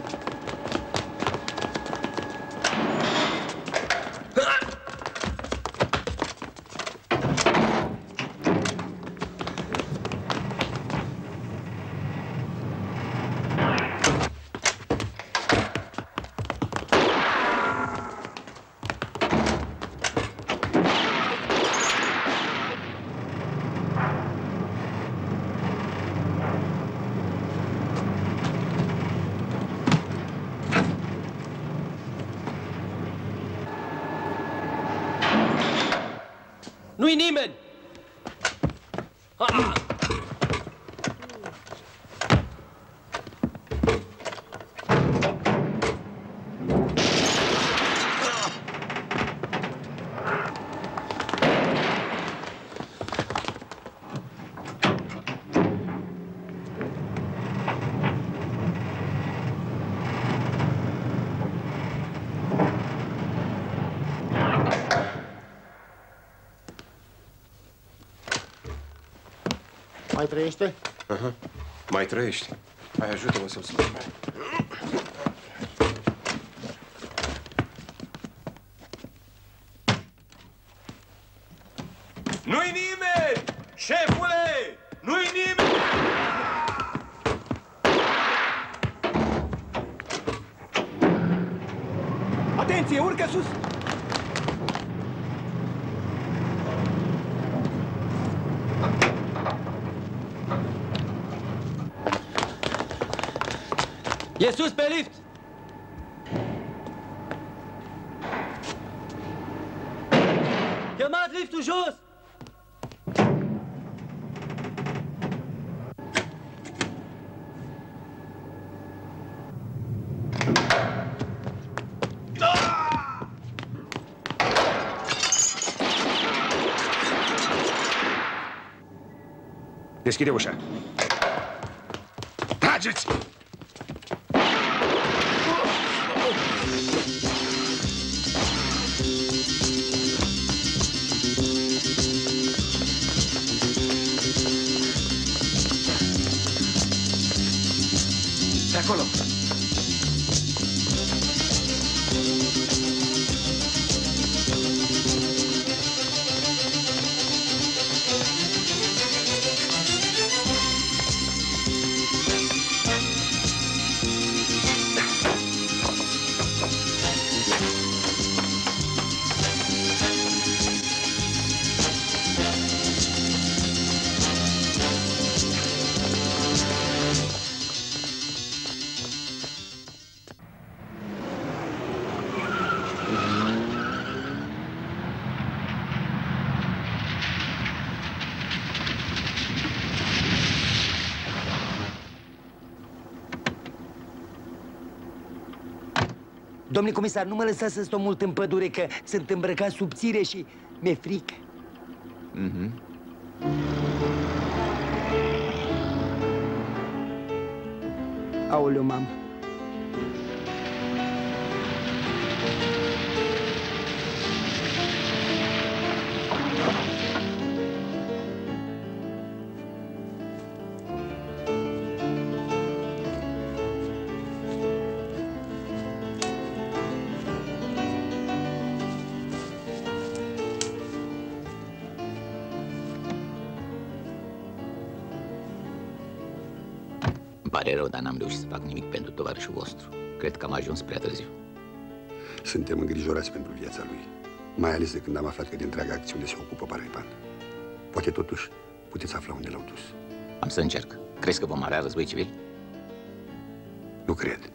Nu-i nimeni! Mai trăiește? Aha. Mai trăiește. Hai, ajută-mă să-l sun. Nu-i nimeni! Șefule! Nu-i nimeni! Atenție, urcă sus! E sus pe lift! Chemați liftul jos! Deschide ușa. Trageți! De acolo. Domnule comisar, nu mă lăsați să stau mult în pădure, că sunt îmbrăcat subțire și mi-e frică. Aoleu, mamă. pare rău, dar n-am reușit să fac nimic pentru tovarășul vostru. Cred că am ajuns prea târziu. Suntem îngrijorați pentru viața lui, mai ales de când am aflat că de întreaga acțiune se ocupă Paraipan. Poate totuși puteți afla unde l-au dus. Am să încerc. Crezi că vom avea război civil? Nu cred.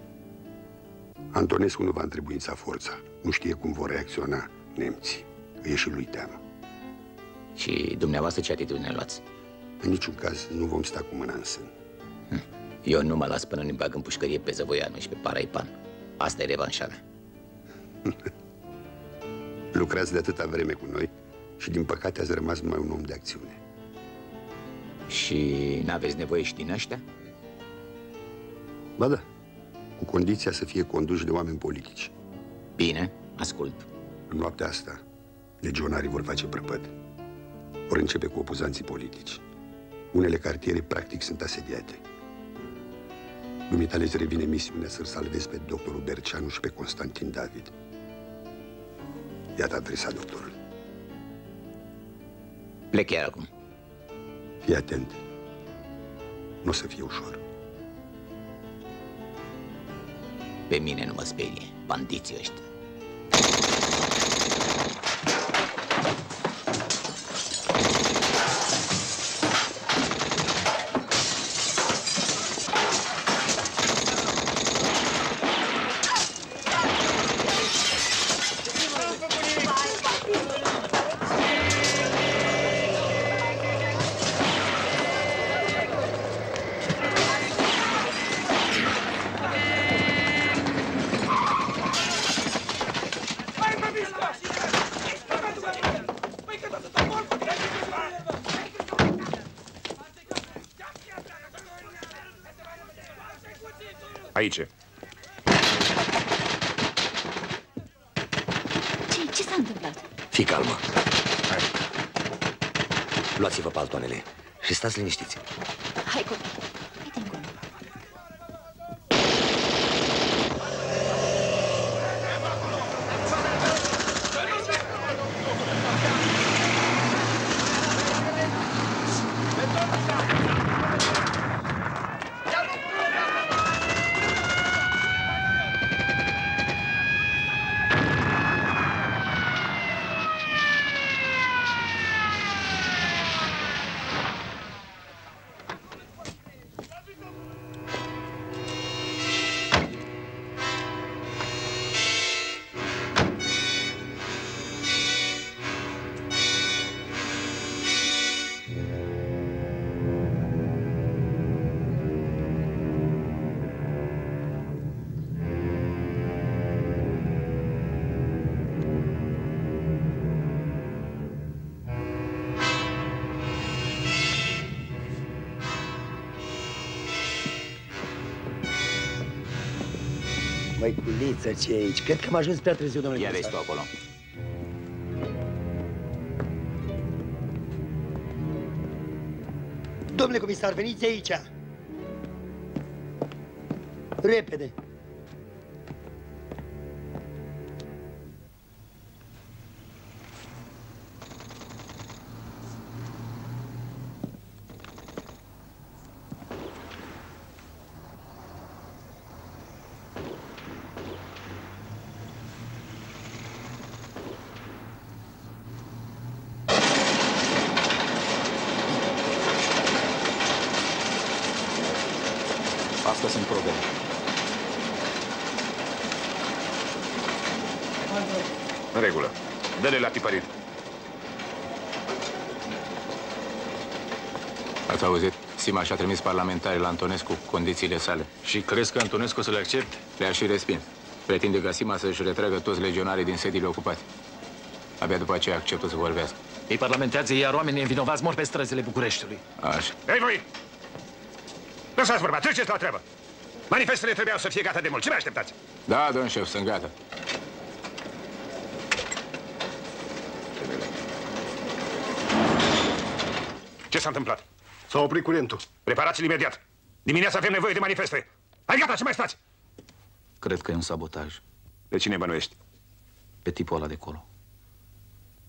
Antonescu nu va întrebuința forța. Nu știe cum vor reacționa nemții. Îi e și lui teamă. Și dumneavoastră ce atitudine luați? În niciun caz nu vom sta cu mâna în sân. Eu nu mă las până nu-i bag în pușcărie pe Zăvoianu și pe Paraipan. Asta e revanșa mea. Lucrați de atâta vreme cu noi și din păcate ați rămas numai un om de acțiune. Și n-aveți nevoie și din ăștia? Ba da, cu condiția să fie conduși de oameni politici. Bine, ascult. În noaptea asta, legionarii vor face prăpăd. Vor începe cu opozanții politici. Unele cartiere, practic, sunt asediate. Dumitale îți revine misiunea să-l salvezi pe doctorul Berceanu și pe Constantin David. Iată adresa doctorului. Plec chiar acum. Fii atent. Nu o să fie ușor. Pe mine nu mă sperie, bandiții ăștia. Aici. Ce s-a întâmplat? Fii calmă. Luați-vă paltoanele și stați liniștiți. Hai, copii. Hai-te încolo. Măiculiță, ce e aici? Cred că am ajuns prea târziu, domnule Ia vezi tu acolo. Domnule comisar, veniți aici! Repede! Astea sunt probele. În regulă. Dă-le la tipărit. Ați auzit? Sima și-a trimis parlamentarii la Antonescu cu condițiile sale. Și crezi că Antonescu să le accepte? Le-a și respins. Pretinde ca Sima să-și retragă toți legionarii din sediile ocupate. Abia după aceea acceptă să vorbească. Ei parlamentează, iar oamenii învinovați mor pe străzile Bucureștiului. Așa. Ei, voi! Lăsați vorba, treceți la treabă! Manifestele trebuiau să fie gata de mult. Ce mai așteptați? Da, domn șef, sunt gata. Ce s-a întâmplat? S-a oprit curentul. Preparați-l imediat. Dimineața avem nevoie de manifeste. Hai, gata, ce mai stați? Cred că e un sabotaj. Pe cine bănuiești? Pe tipul ăla de acolo.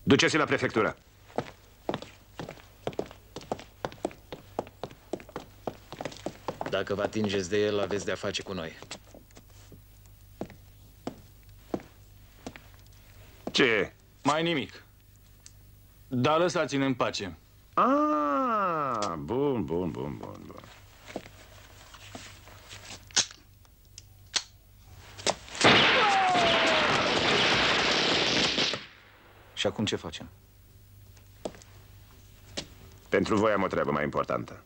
Duceți-l la prefectură. Dacă vă atingeți de el, aveți de-a face cu noi. Ce? Mai nimic. Dar lăsați-ne în pace. Ah, bun. Și acum ce facem? Pentru voi am o treabă mai importantă.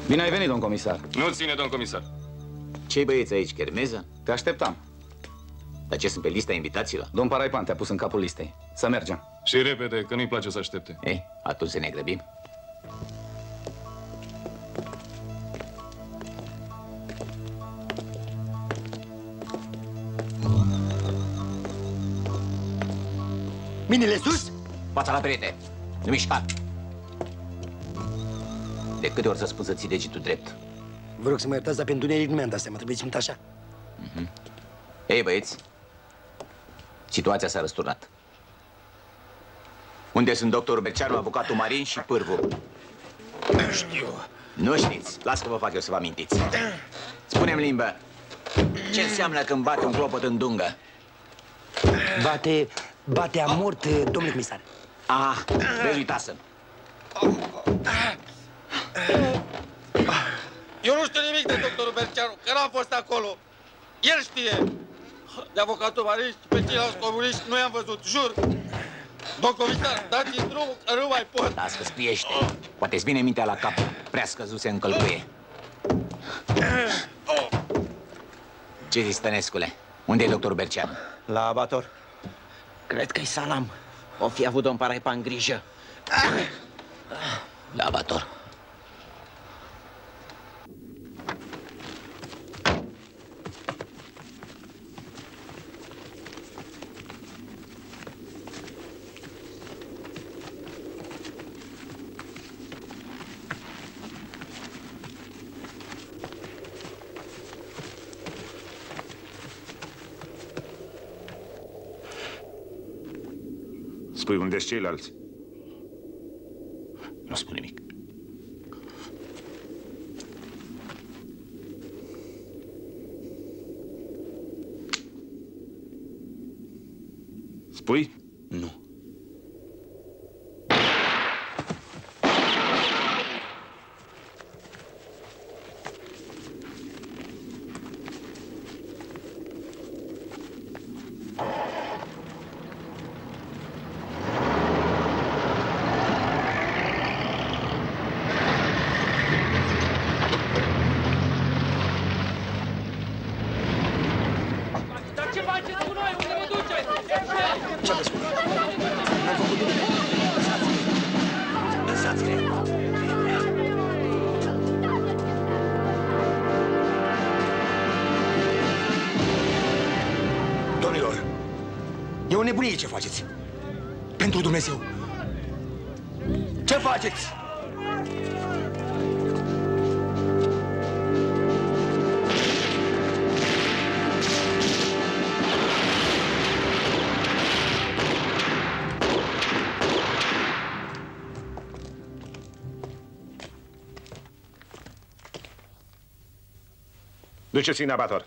Bine ai venit, domn comisar. Nu ține, domn comisar. Ce-i băieți aici, chermeză? Te așteptam. Dar ce, sunt pe lista invitaților? Domn Paraipan te-a pus în capul listei. Să mergem. Și repede, că nu-i place să aștepte. Ei, atunci să ne grăbim. Mâinile sus! Fața la perete! Nu mișca! De câte ori să spun să ții degetul drept? Vă rog să mă iertați, dar pentru întuneric nu mi-am dat seama. Trebuie ținut așa. Ei, băieți, situația s-a răsturnat. Unde sunt doctorul Berceanu, avocatul Marin și Pârvu? Nu știu. Nu știți? Las că vă fac eu să vă amintiți. Spune-mi, limbă, ce înseamnă când bate un clopot în dungă? Bate a mort, domnule comisar. Aha, vezi, uitați-mi. Eu nu știu nimic de doctorul Berceanu, că n-am fost acolo. El știe. De avocatul Marin și pe ceilalți comuniști nu i-am văzut, jur. Domn comisar, dați-mi drumul, că nu mai pot. Las că spriește. Poate-ți vine mintea la cap. Prea scăzuse în călcuie. Ce zici, Stănescule? Unde e doctorul Berceanu? La abator. Cred că-i salam. O fi avut domn Paraipan grijă. La abator. Spui, unde-s ceilalți? Nu spun nimic. Spui? Nu. E o nebunie ce faceți. Pentru Dumnezeu. Ce faceți? Duceți-i în abator.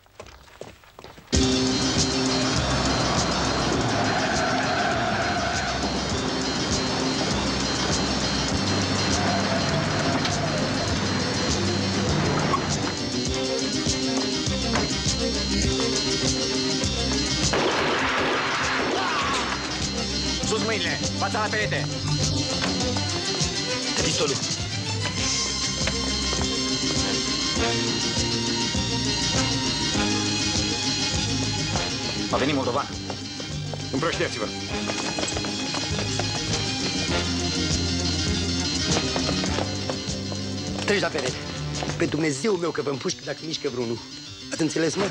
Sus mâinile! Fața la perete! Dă pistolul! A venit moldovan. Împrășteați-vă! Treci la perete. Pe Dumnezeu meu că vă împușc dacă mișcă vreunul. Ați înțeles, mă?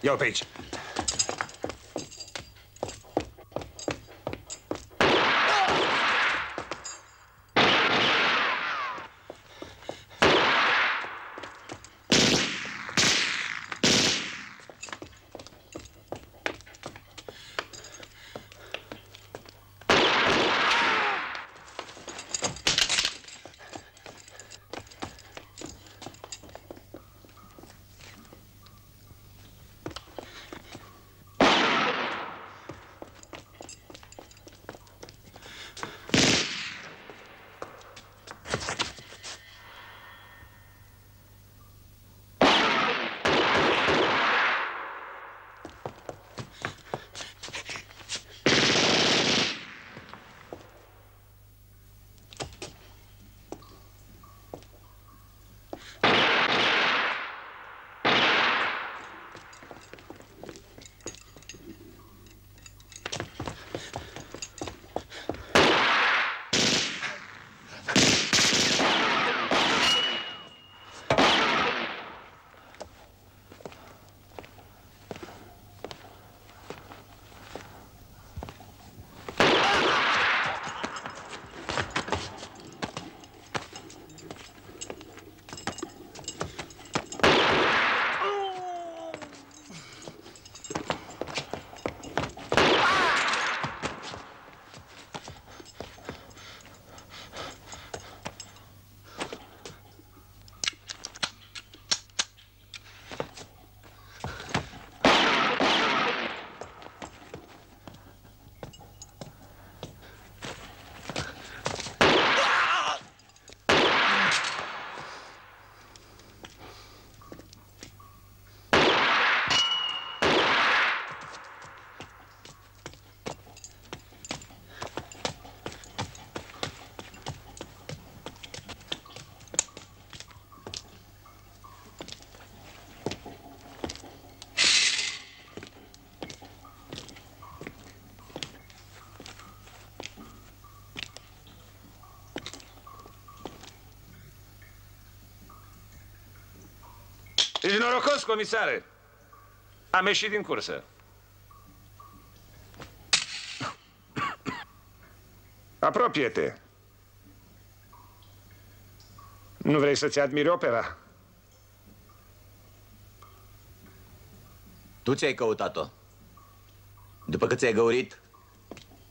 Ia-o pe aici. Ești norocos, comisare. Am ieșit din cursă. Apropie-te. Nu vrei să-ți admiri opera? Tu ți-ai căutat-o. După că ți-ai găurit,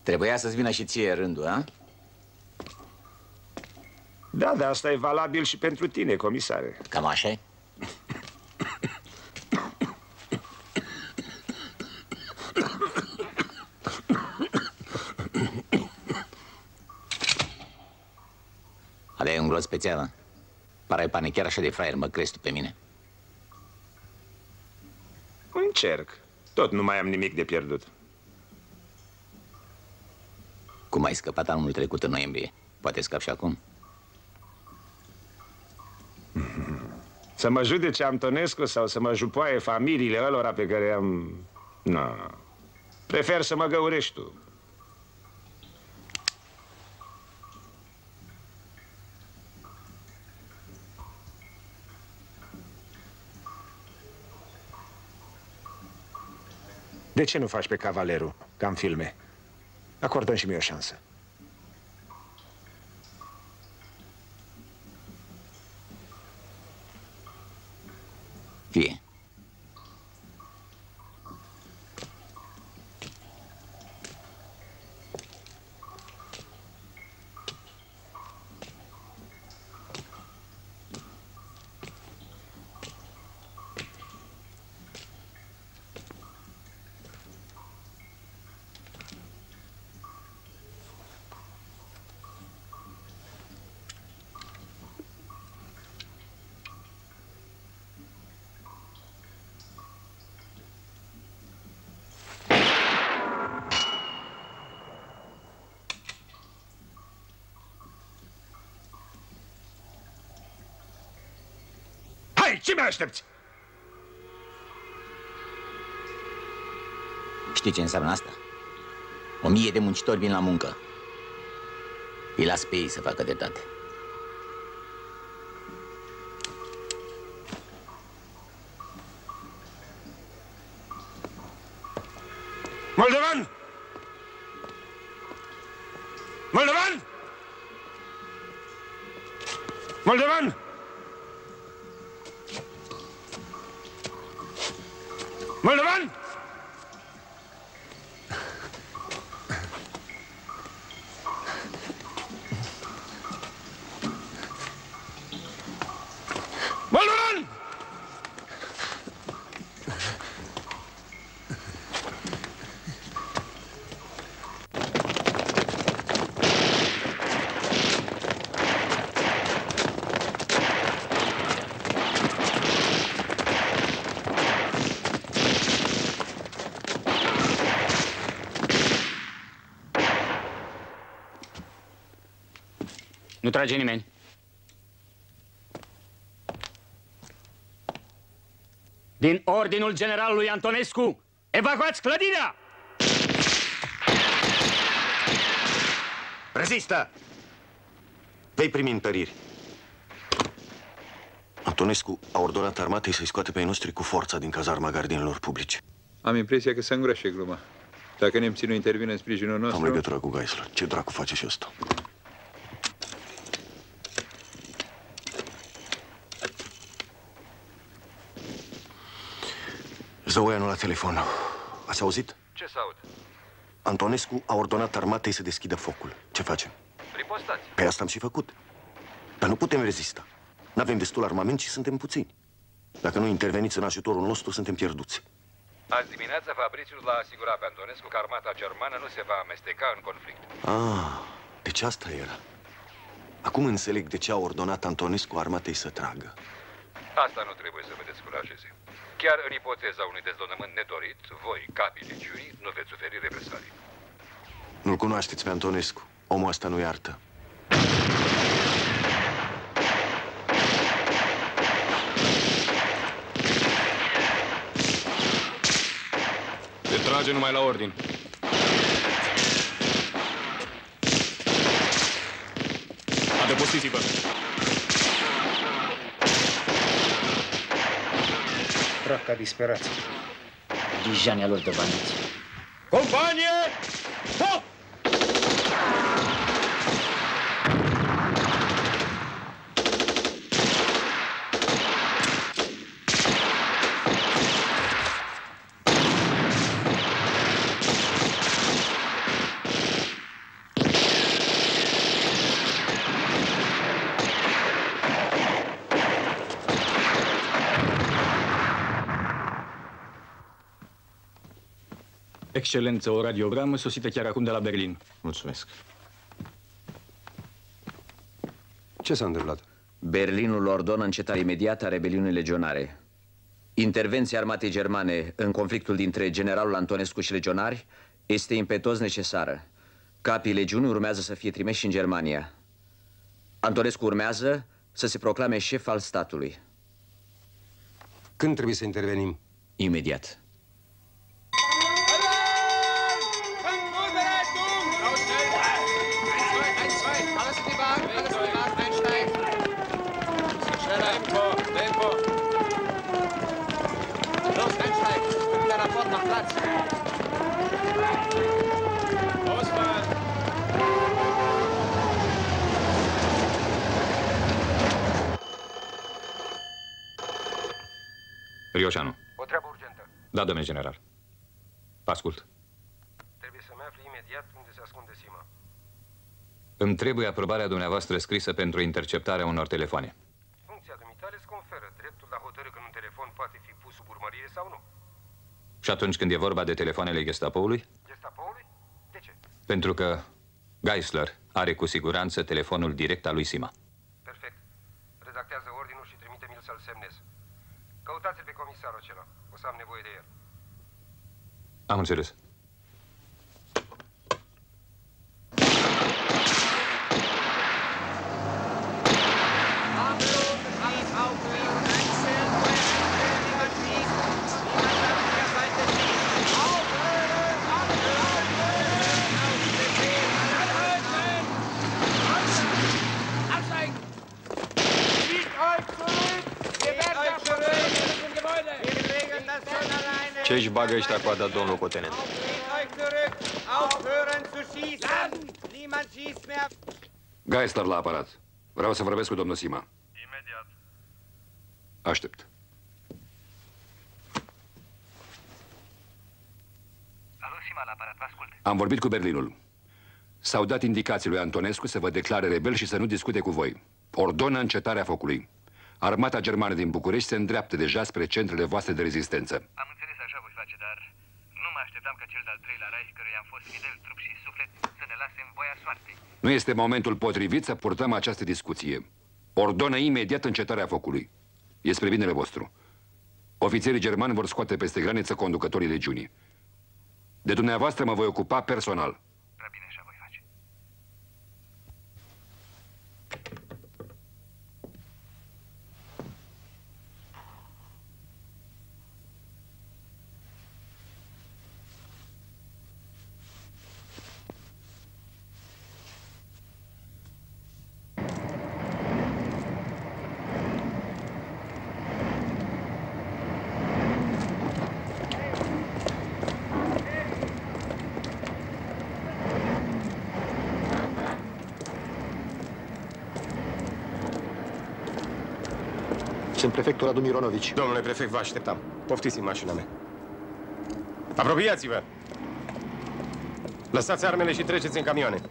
trebuia să-ți vină și ție rândul, a? Da, dar asta e valabil și pentru tine, comisare. Cam așa-i? Aveai un glos special, a? Parai, pane, chiar așa de fraier mă crezi tu pe mine? Încerc. Tot nu mai am nimic de pierdut. Cum ai scăpat anul trecut în noiembrie? Poate scap și acum? Să mă judece Antonescu sau să mă jupoaie familiile ălora pe care am... No. Prefer să mă găurești tu. De ce nu faci pe cavalerul, ca în filme? Acordăm și mie o șansă. Fie. Ce mai aștepți? Știi ce înseamnă asta? 1000 de muncitori vin la muncă. Îi las pe ei să facă dreptate. Moldovan! Moldovan! Moldovan! Moldovan! Nu trage nimeni. Din ordinul generalului Antonescu, evacuați clădirea! Rezistă! Vei primi întăriri. Antonescu a ordonat armatei să-i scoate pe ai noștri cu forța din cazarma gardienilor publici. Am impresia că se îngroașe gluma. Dacă nemții nu intervine în sprijinul nostru... Am legătură cu Geisler. Ce dracu face și ăsta? Zăoianu la telefon. Ați auzit? Ce să aud? Antonescu a ordonat armatei să deschidă focul. Ce facem? Ripostați. Pe asta am și făcut. Dar nu putem rezista. N-avem destul armament și suntem puțini. Dacă nu interveniți în ajutorul nostru, suntem pierduți. Azi dimineața Fabricius l-a asigurat pe Antonescu că armata germană nu se va amesteca în conflict. Ah, deci asta era. Acum înțeleg de ce a ordonat Antonescu armatei să tragă. Asta nu trebuie să vă descurajeze. Chiar în ipoteza unui dezdonământ nedorit, voi, capii legiunii, nu veți suferi represalii. Nu-l cunoașteți pe Antonescu. Omul ăsta nu iartă. Se trage numai la ordin. Adăpostiți-vă! Draca disperație. Dijania lor de bandiți. Companie! Foc! Excelență, o radiogramă sosită chiar acum de la Berlin. Mulțumesc. Ce s-a întâmplat? Berlinul ordonă încetarea imediată a rebeliunii legionare. Intervenția armatei germane în conflictul dintre generalul Antonescu și legionari este impetos necesară. Capii legiunii urmează să fie trimiși în Germania. Antonescu urmează să se proclame șef al statului. Când trebuie să intervenim? Imediat. Rioșanu. O treabă urgentă. Da, domnule general. Vă ascult. Trebuie să-mi afli imediat unde se ascunde Sima. Îmi trebuie aprobarea dumneavoastră scrisă pentru interceptarea unor telefoane. Funcția dumitale îți conferă dreptul de a hotărî când un telefon poate fi pus sub urmărire sau nu. Și atunci când e vorba de telefoanele Gestapoului? Gestapoului? De ce? Pentru că Geisler are cu siguranță telefonul direct al lui Sima. Perfect. Redactează ordinul și trimite-mi-l să-l semnez. Căutați-l pe comisarul acela. O să am nevoie de el. Am înțeles. Ce își bagă ăștia cu a dat domnul Cotenent? Geisler la aparat. Vreau să vorbesc cu domnul Sima. Imediat. Aștept. Alo, Sima, la aparat, vă ascult. Am vorbit cu Berlinul. S-au dat indicații lui Antonescu să vă declare rebel și să nu discute cu voi. Ordonă încetarea focului. Armata germană din București se îndreaptă deja spre centrele voastre de rezistență. Am înțeles, așa voi face, dar nu mă așteptam ca cel de-al treilea Reich, căruia am fost fidel trup și suflet, să ne lase în voia soartei. Nu este momentul potrivit să purtăm această discuție. Ordonă imediat încetarea focului. E spre binele vostru. Ofițerii germani vor scoate peste graniță conducătorii legiunii. De dumneavoastră mă voi ocupa personal. Prea bine, așa voi face. Sunt prefectul Radu Mironovici. Domnule prefect, vă așteptam. Poftiți în mașina mea. Apropiați-vă! Lăsați armele și treceți în camioane.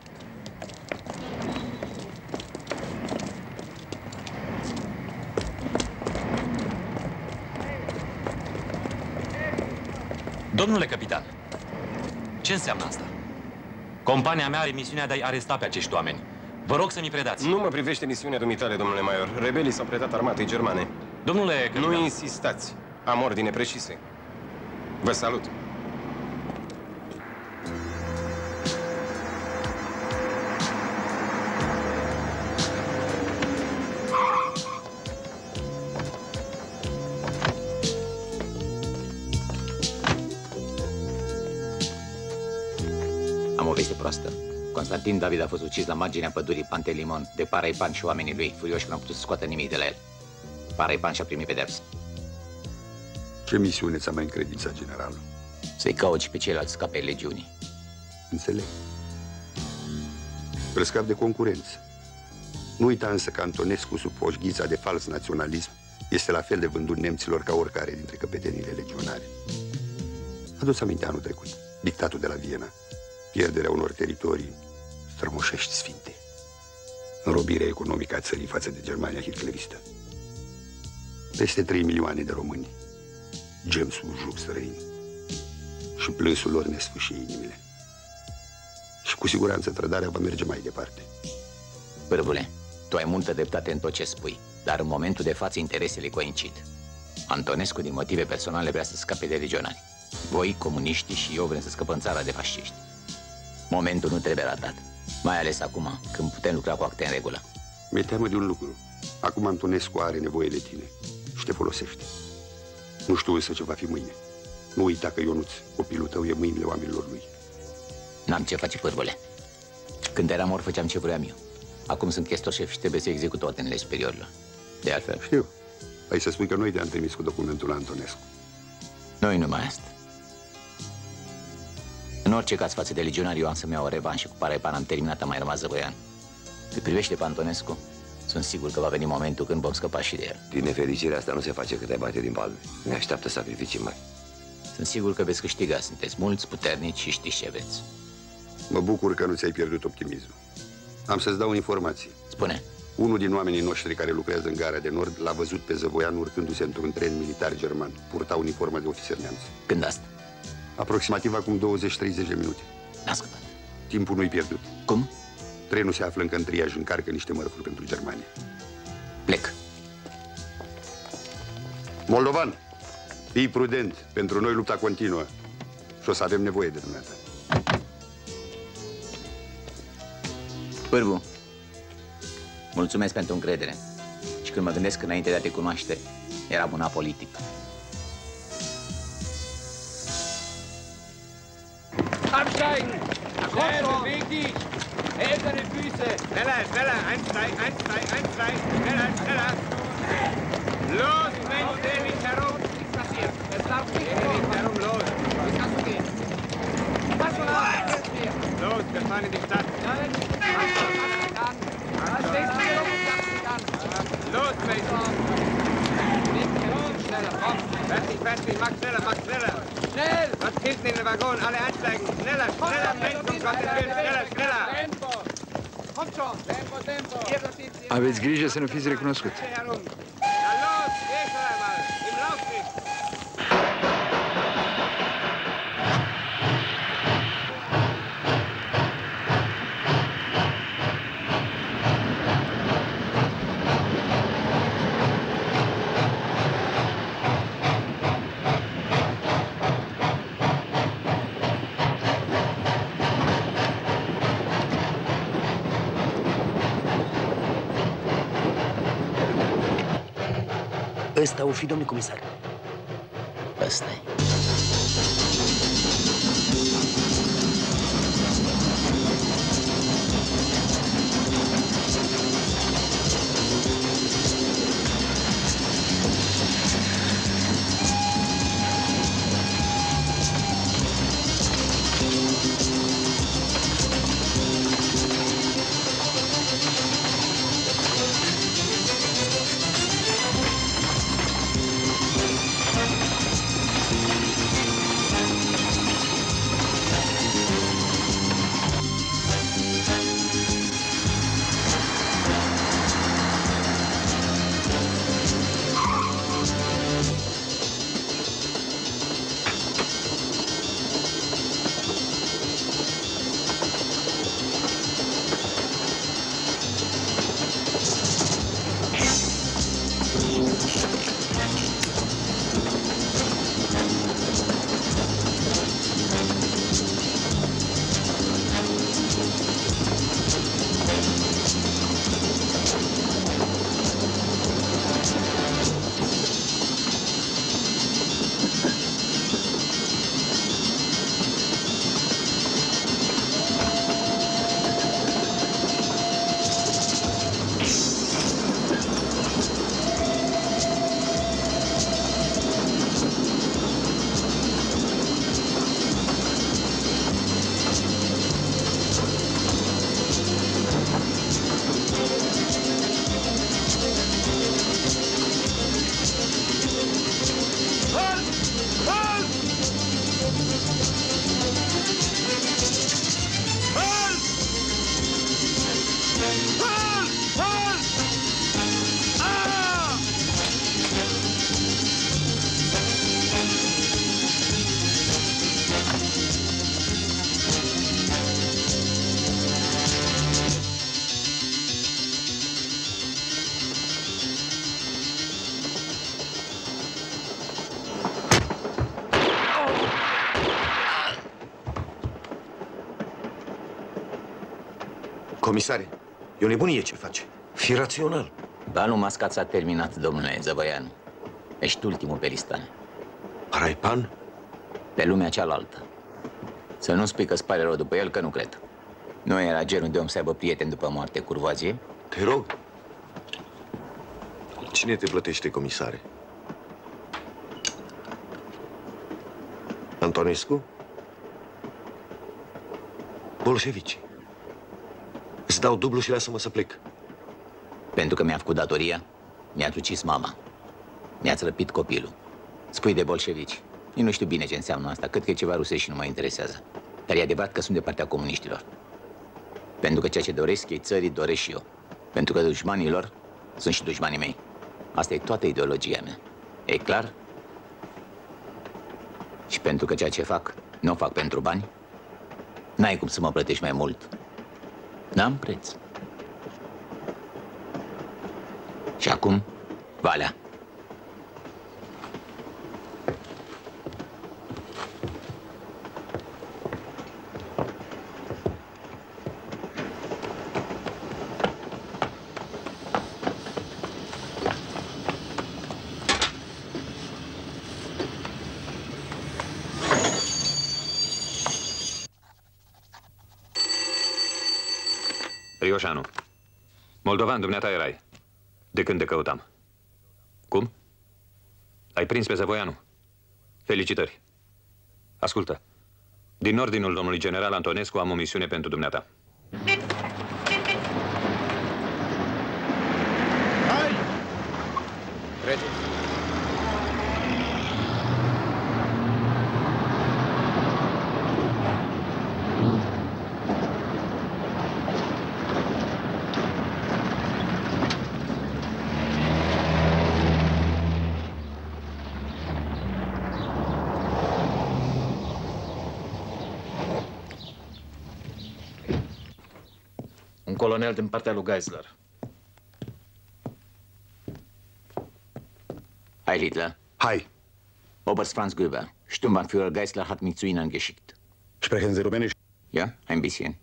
Domnule capitan, ce înseamnă asta? Compania mea are misiunea de a-i aresta pe acești oameni. Vă rog să mi predați. Nu mă privește misiunea dumitale, domnule major. Rebelii s-au predat armatei germane. Domnule capitan... Nu insistați. Am ordine precise. Vă salut. Am o veste proastă. Constantin David a fost ucis la marginea pădurii Pantelimon de Paraipan și oamenii lui, furioși că n-au putut să scoată nimic de la el. Paraipan și-a primit pedeapsă. Ce misiune ți-a mai încredințat generalul? Să-i cauți pe ceilalți ca pe legiunii. Înțeleg. Prescap de concurență. Nu uita însă că Antonescu, sub poșghița de fals naționalism, este la fel de vândut nemților ca oricare dintre căpetenile legionare. Adu-ți aminte anul trecut, dictatul de la Viena, pierderea unor teritorii strămoșești sfinte, înrobirea economică a țării față de Germania hitleristă. Peste 3 milioane de români gem sub jug străin și plânsul lor ne sfâșie inimile. Și cu siguranță trădarea va merge mai departe. Pârvule, tu ai multă dreptate în tot ce spui, dar în momentul de față interesele coincid. Antonescu, din motive personale, vrea să scape de legionari. Voi, comuniștii, și eu vrem să scăpăm țara de fasciști. Momentul nu trebuie ratat, mai ales acum, când putem lucra cu acte în regulă. Mi-e teamă de un lucru. Acum Antonescu are nevoie de tine și te folosește. Nu știu însă ce va fi mâine. Nu uita că Ionuț, copilul tău, e mâinile oamenilor lui. N-am ce face, pârvule. Când eram mor, făceam ce vreau eu. Acum sunt chestor șef și trebuie să execut ordinele superiorilor. De altfel... Știu. Ai să spui că noi te-am trimis cu documentul la Antonescu. Nu-i numai asta. În orice caz, față de legionari, eu am să-mi iau o revanșă. Cu Paraipan am terminat, am mai rămas zăvoian. Cât privește pe Antonescu, sunt sigur că va veni momentul când vom scăpa și de el. Din nefericire, asta nu se face cât ai bate din palme. Ne așteaptă sacrificii mari. Sunt sigur că veți câștiga. Sunteți mulți, puternici și știți ce veți. Mă bucur că nu ți-ai pierdut optimismul. Am să-ți dau informații. Spune. Unul din oamenii noștri care lucrează în Gara de Nord l-a văzut pe Zăvoian urcându-se într-un tren militar german. Purta uniformă de ofițer neamț. Când asta? Aproximativ acum 20-30 de minute. N-a scăpat. Timpul nu-i pierdut. Cum? Trenul se află încă în triaj, încarcă niște mărfuri pentru Germania. Plec. Moldovan, fii prudent. Pentru noi lupta continuă. Și o să avem nevoie de dumneata. Pârvu, mulțumesc pentru încredere. Și când mă gândesc înainte de a te cunoaște, eram un apolitic. Absteigen! Schnell, beweg dich! Hält deine Füße! Schneller, schneller! 1, 2, 1, 2, 1, 2! Schneller, schneller! Los, Mensch, dreh mich herum! Nichts passiert! Es läuft nicht! Dreh mich herum, los! Was hast du gehen? Was soll das? Los, wir fahren in die Stadt. Los, Mason! Fertig, mach schneller! Schnell! Was hinten in den Waggon? Alle einsteigen! Schneller! Mensch, um Gottes Willen! Schneller! Kommt schon! Tempo! Aveți grijă să nu fiți recunoscuți. Na los, geh schon einmal! Im Laufschritt! Ăsta o fi, domnul comisar. Ăsta-i. Comisare, e o nebunie ce face. Fii rațional. Balul mascat s-a terminat, domnule Zăvăianu. Ești ultimul pe listan. Raipan? Pe lumea cealaltă. Să nu spui că-ți pare rău după el, că nu cred. Nu era genul de om să aibă prieteni după moarte, Curvoazie? Te rog. Cine te plătește, comisare? Antonescu? Bolșevici. Îți dau dublu și lasă-mă să plec. Pentru că mi-a făcut datoria, mi-ați ucis mama. Mi-ați răpit copilul. Spui de bolșevici. Eu nu știu bine ce înseamnă asta. Cred că e ceva rusesc și nu mă interesează. Dar e adevărat că sunt de partea comuniștilor. Pentru că ceea ce doresc ei țării, doresc și eu. Pentru că dușmanilor sunt și dușmanii mei. Asta e toată ideologia mea. E clar? Și pentru că ceea ce fac, nu o fac pentru bani, n-ai cum să mă plătești mai mult. N-am preț. Și acum, Valea. Rioșanu. Moldovan, dumneata erai. De când te căutam. Cum? Ai prins pe Zăvoianu. Felicitări. Ascultă. Din ordinul domnului general Antonescu am o misiune pentru dumneata. Hai! Treceți. Un colonel din partea lui Geisler. Hi, Hitler. Hi. Oberst Franz Göber. Sturmbannführer Geisler hat mich zu Ihnen geschickt. Sprechen Sie Rumänisch? Ja, ein bisschen.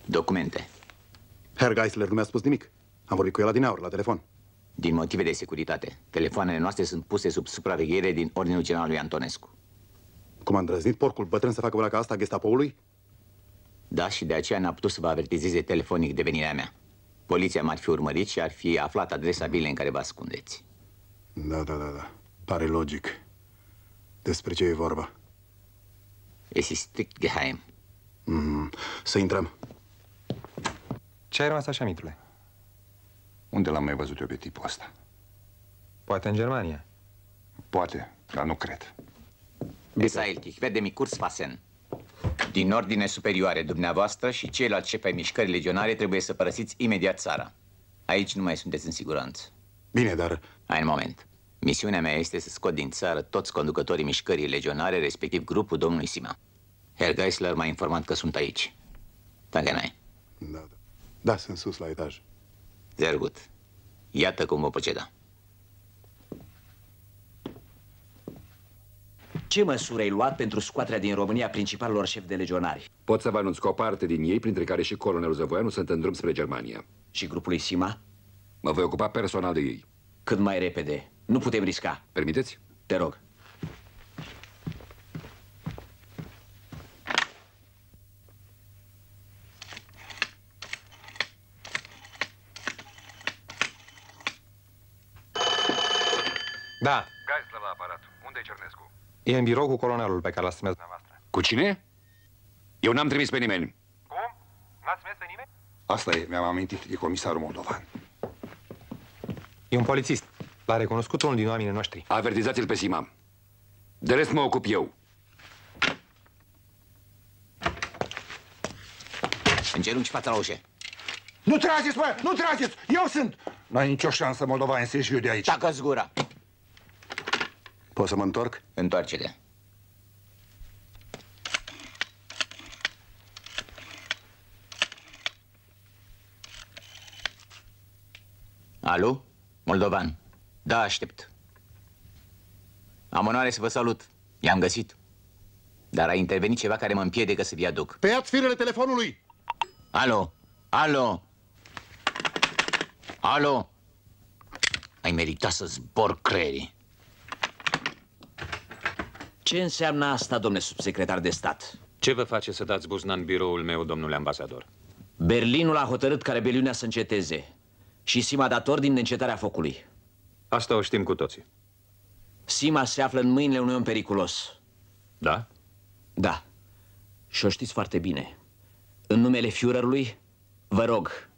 Documente. Herr Geisler nu mi-a spus nimic. Am vorbit cu el adineauri, la telefon. Din motive de securitate, telefoanele noastre sunt puse sub supraveghere din ordinul generalului Antonescu. Cum a îndrăznit porcul bătrân să facă una ca asta Gestapoului? Da, și de aceea n-a putut să vă avertizeze telefonic de venirea mea. Poliția m-ar fi urmărit și ar fi aflat adresa vilei în care vă ascundeți. Da. Pare logic. Despre ce e vorba? Es ist strict geheim. Să intrăm. Ce ai rămas așa, Mitrule? Unde l-am mai văzut eu pe tipul ăsta? Poate în Germania. Poate, dar nu cred. Besailt, ich werde mich kurz fassen. Din ordine superioare, dumneavoastră și ceilalți șefi ai mișcării legionare trebuie să părăsiți imediat țara. Aici nu mai sunteți în siguranță. Bine, dar... Hai un moment. Misiunea mea este să scot din țară toți conducătorii mișcării legionare, respectiv grupul domnului Sima. Herr Geisler m-a informat că sunt aici. Tagenai. Da, sunt sus la etaj. Sehr gut. Iată cum vă proceda. Ce măsuri ai luat pentru scoaterea din România principalilor șefi de legionari? Pot să vă anunț că o parte din ei, printre care și colonelul Zăvoianu, sunt în drum spre Germania. Și grupului Sima? Mă voi ocupa personal de ei. Cât mai repede. Nu putem risca. Permiteți? Te rog. Da. Geisler la aparat. Unde e Cernescu? E în birou cu colonelul pe care l-ați trimis dumneavoastră. Cu cine? Eu n-am trimis pe nimeni. Cum? N-ați trimis pe nimeni? Asta e, mi-am amintit de comisarul moldovan. E un polițist. L-a recunoscut unul din oamenii noștri. Avertizați-l pe Sima. De rest mă ocup eu. Încerunci fața la ușă. Nu trageți, bă! Nu trageți! Eu sunt! N-ai nicio șansă, moldovani, să ieși eu de aici. Tacă-ți gura! Pot să mă întorc? Întoarce-te. Alo? Moldovan. Da, aștept. Am onoare să vă salut. I-am găsit. Dar a intervenit ceva care mă împiedică să vi aduc. Tăiați firele telefonului! Alo? Alo? Alo? Ai meritat să zbor creierii. Ce înseamnă asta, domnule subsecretar de stat? Ce vă face să dați buzna în biroul meu, domnule ambasador? Berlinul a hotărât ca rebeliunea să înceteze și Sima a dat ordin de încetarea focului. Asta o știm cu toții. Sima se află în mâinile unui om periculos. Da? Da. Și o știți foarte bine. În numele Führerului, vă rog,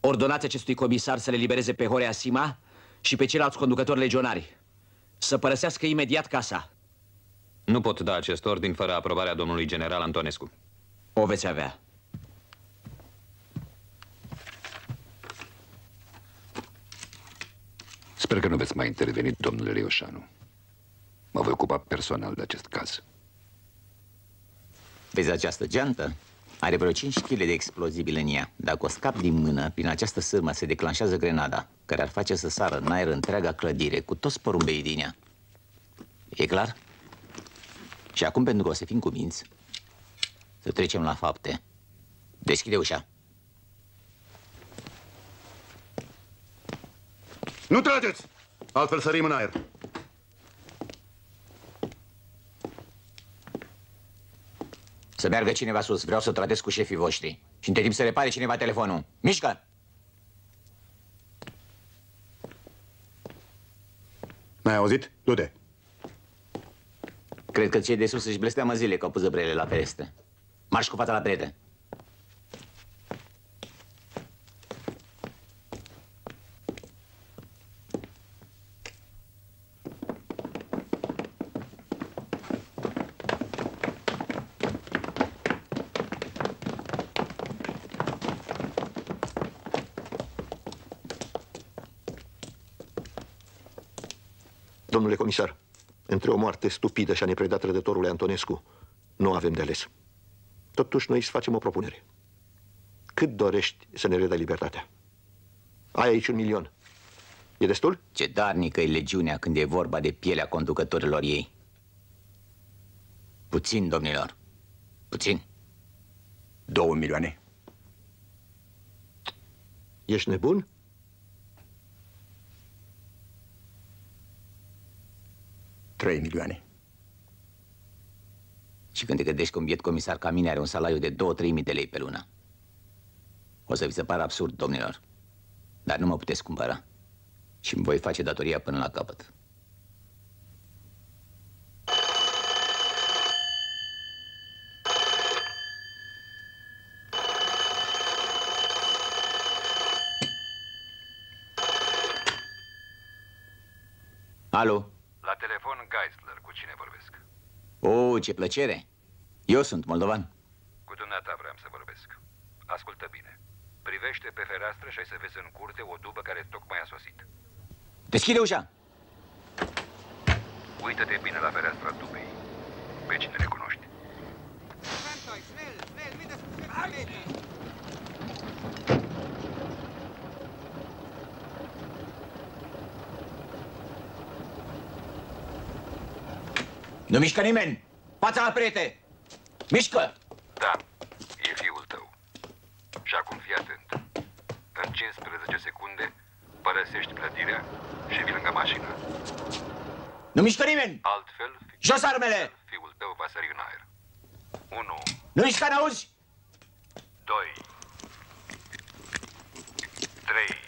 ordonați acestui comisar să le libereze pe Horea Sima și pe ceilalți conducători legionari. Să părăsească imediat casa. Nu pot da acest ordin fără aprobarea domnului general Antonescu. O veți avea. Sper că nu veți mai interveni, domnule Leoșanu. Mă voi ocupa personal de acest caz. Vezi această geantă? Are vreo 5 kg de explozibil în ea. Dacă o scap din mână, prin această sârmă se declanșează grenada, care ar face să sară în aer întreaga clădire, cu toți porumbeii din ea. E clar? Și acum, pentru că o să fim cuminți, să trecem la fapte. Deschide ușa. Nu trageți! Altfel sărim în aer. Să meargă cineva sus. Vreau să tratez cu șefii voștri. Și între timp să repare cineva telefonul. Mișcă! N-ai auzit? Du-te! Cred că cei de sus își blesteamă zile că au pus zăbrele la ferestră. Marș cu fața la perete. Domnule comisar, între o moarte stupidă și a ne preda trădătorului Antonescu, nu avem de ales. Totuși, noi îți facem o propunere. Cât dorești să ne redai libertatea? Ai aici 1 milion. E destul? Ce darnică e legiunea când e vorba de pielea conducătorilor ei. Puțin, domnilor. Puțin. 2 milioane. Ești nebun? $3 milioane. Și când te gândești că un biet comisar ca mine are un salariu de 2-3 mii de lei pe lună. O să vi se pară absurd, domnilor. Dar nu mă puteți cumpăra. Și îmi voi face datoria până la capăt. Alo? La telefon Geisler, cu cine vorbesc? Oh, ce plăcere! Eu sunt moldovan. Cu dumneata vreau să vorbesc. Ascultă bine. Privește pe fereastră și ai să vezi în curte o dubă care tocmai a sosit. Deschide ușa! Uită-te bine la fereastra dubei. Pe cine recunoști? Nu mișcă nimeni! Fața la perete! Mișcă! Da, e fiul tău. Și acum fii atent. În 15 secunde părăsești clădirea și vii lângă mașină. Nu mișcă nimeni! Altfel, jos armele! Fiul tău va sări în aer. 1. Nu mișca, n-auzi? 2. 3.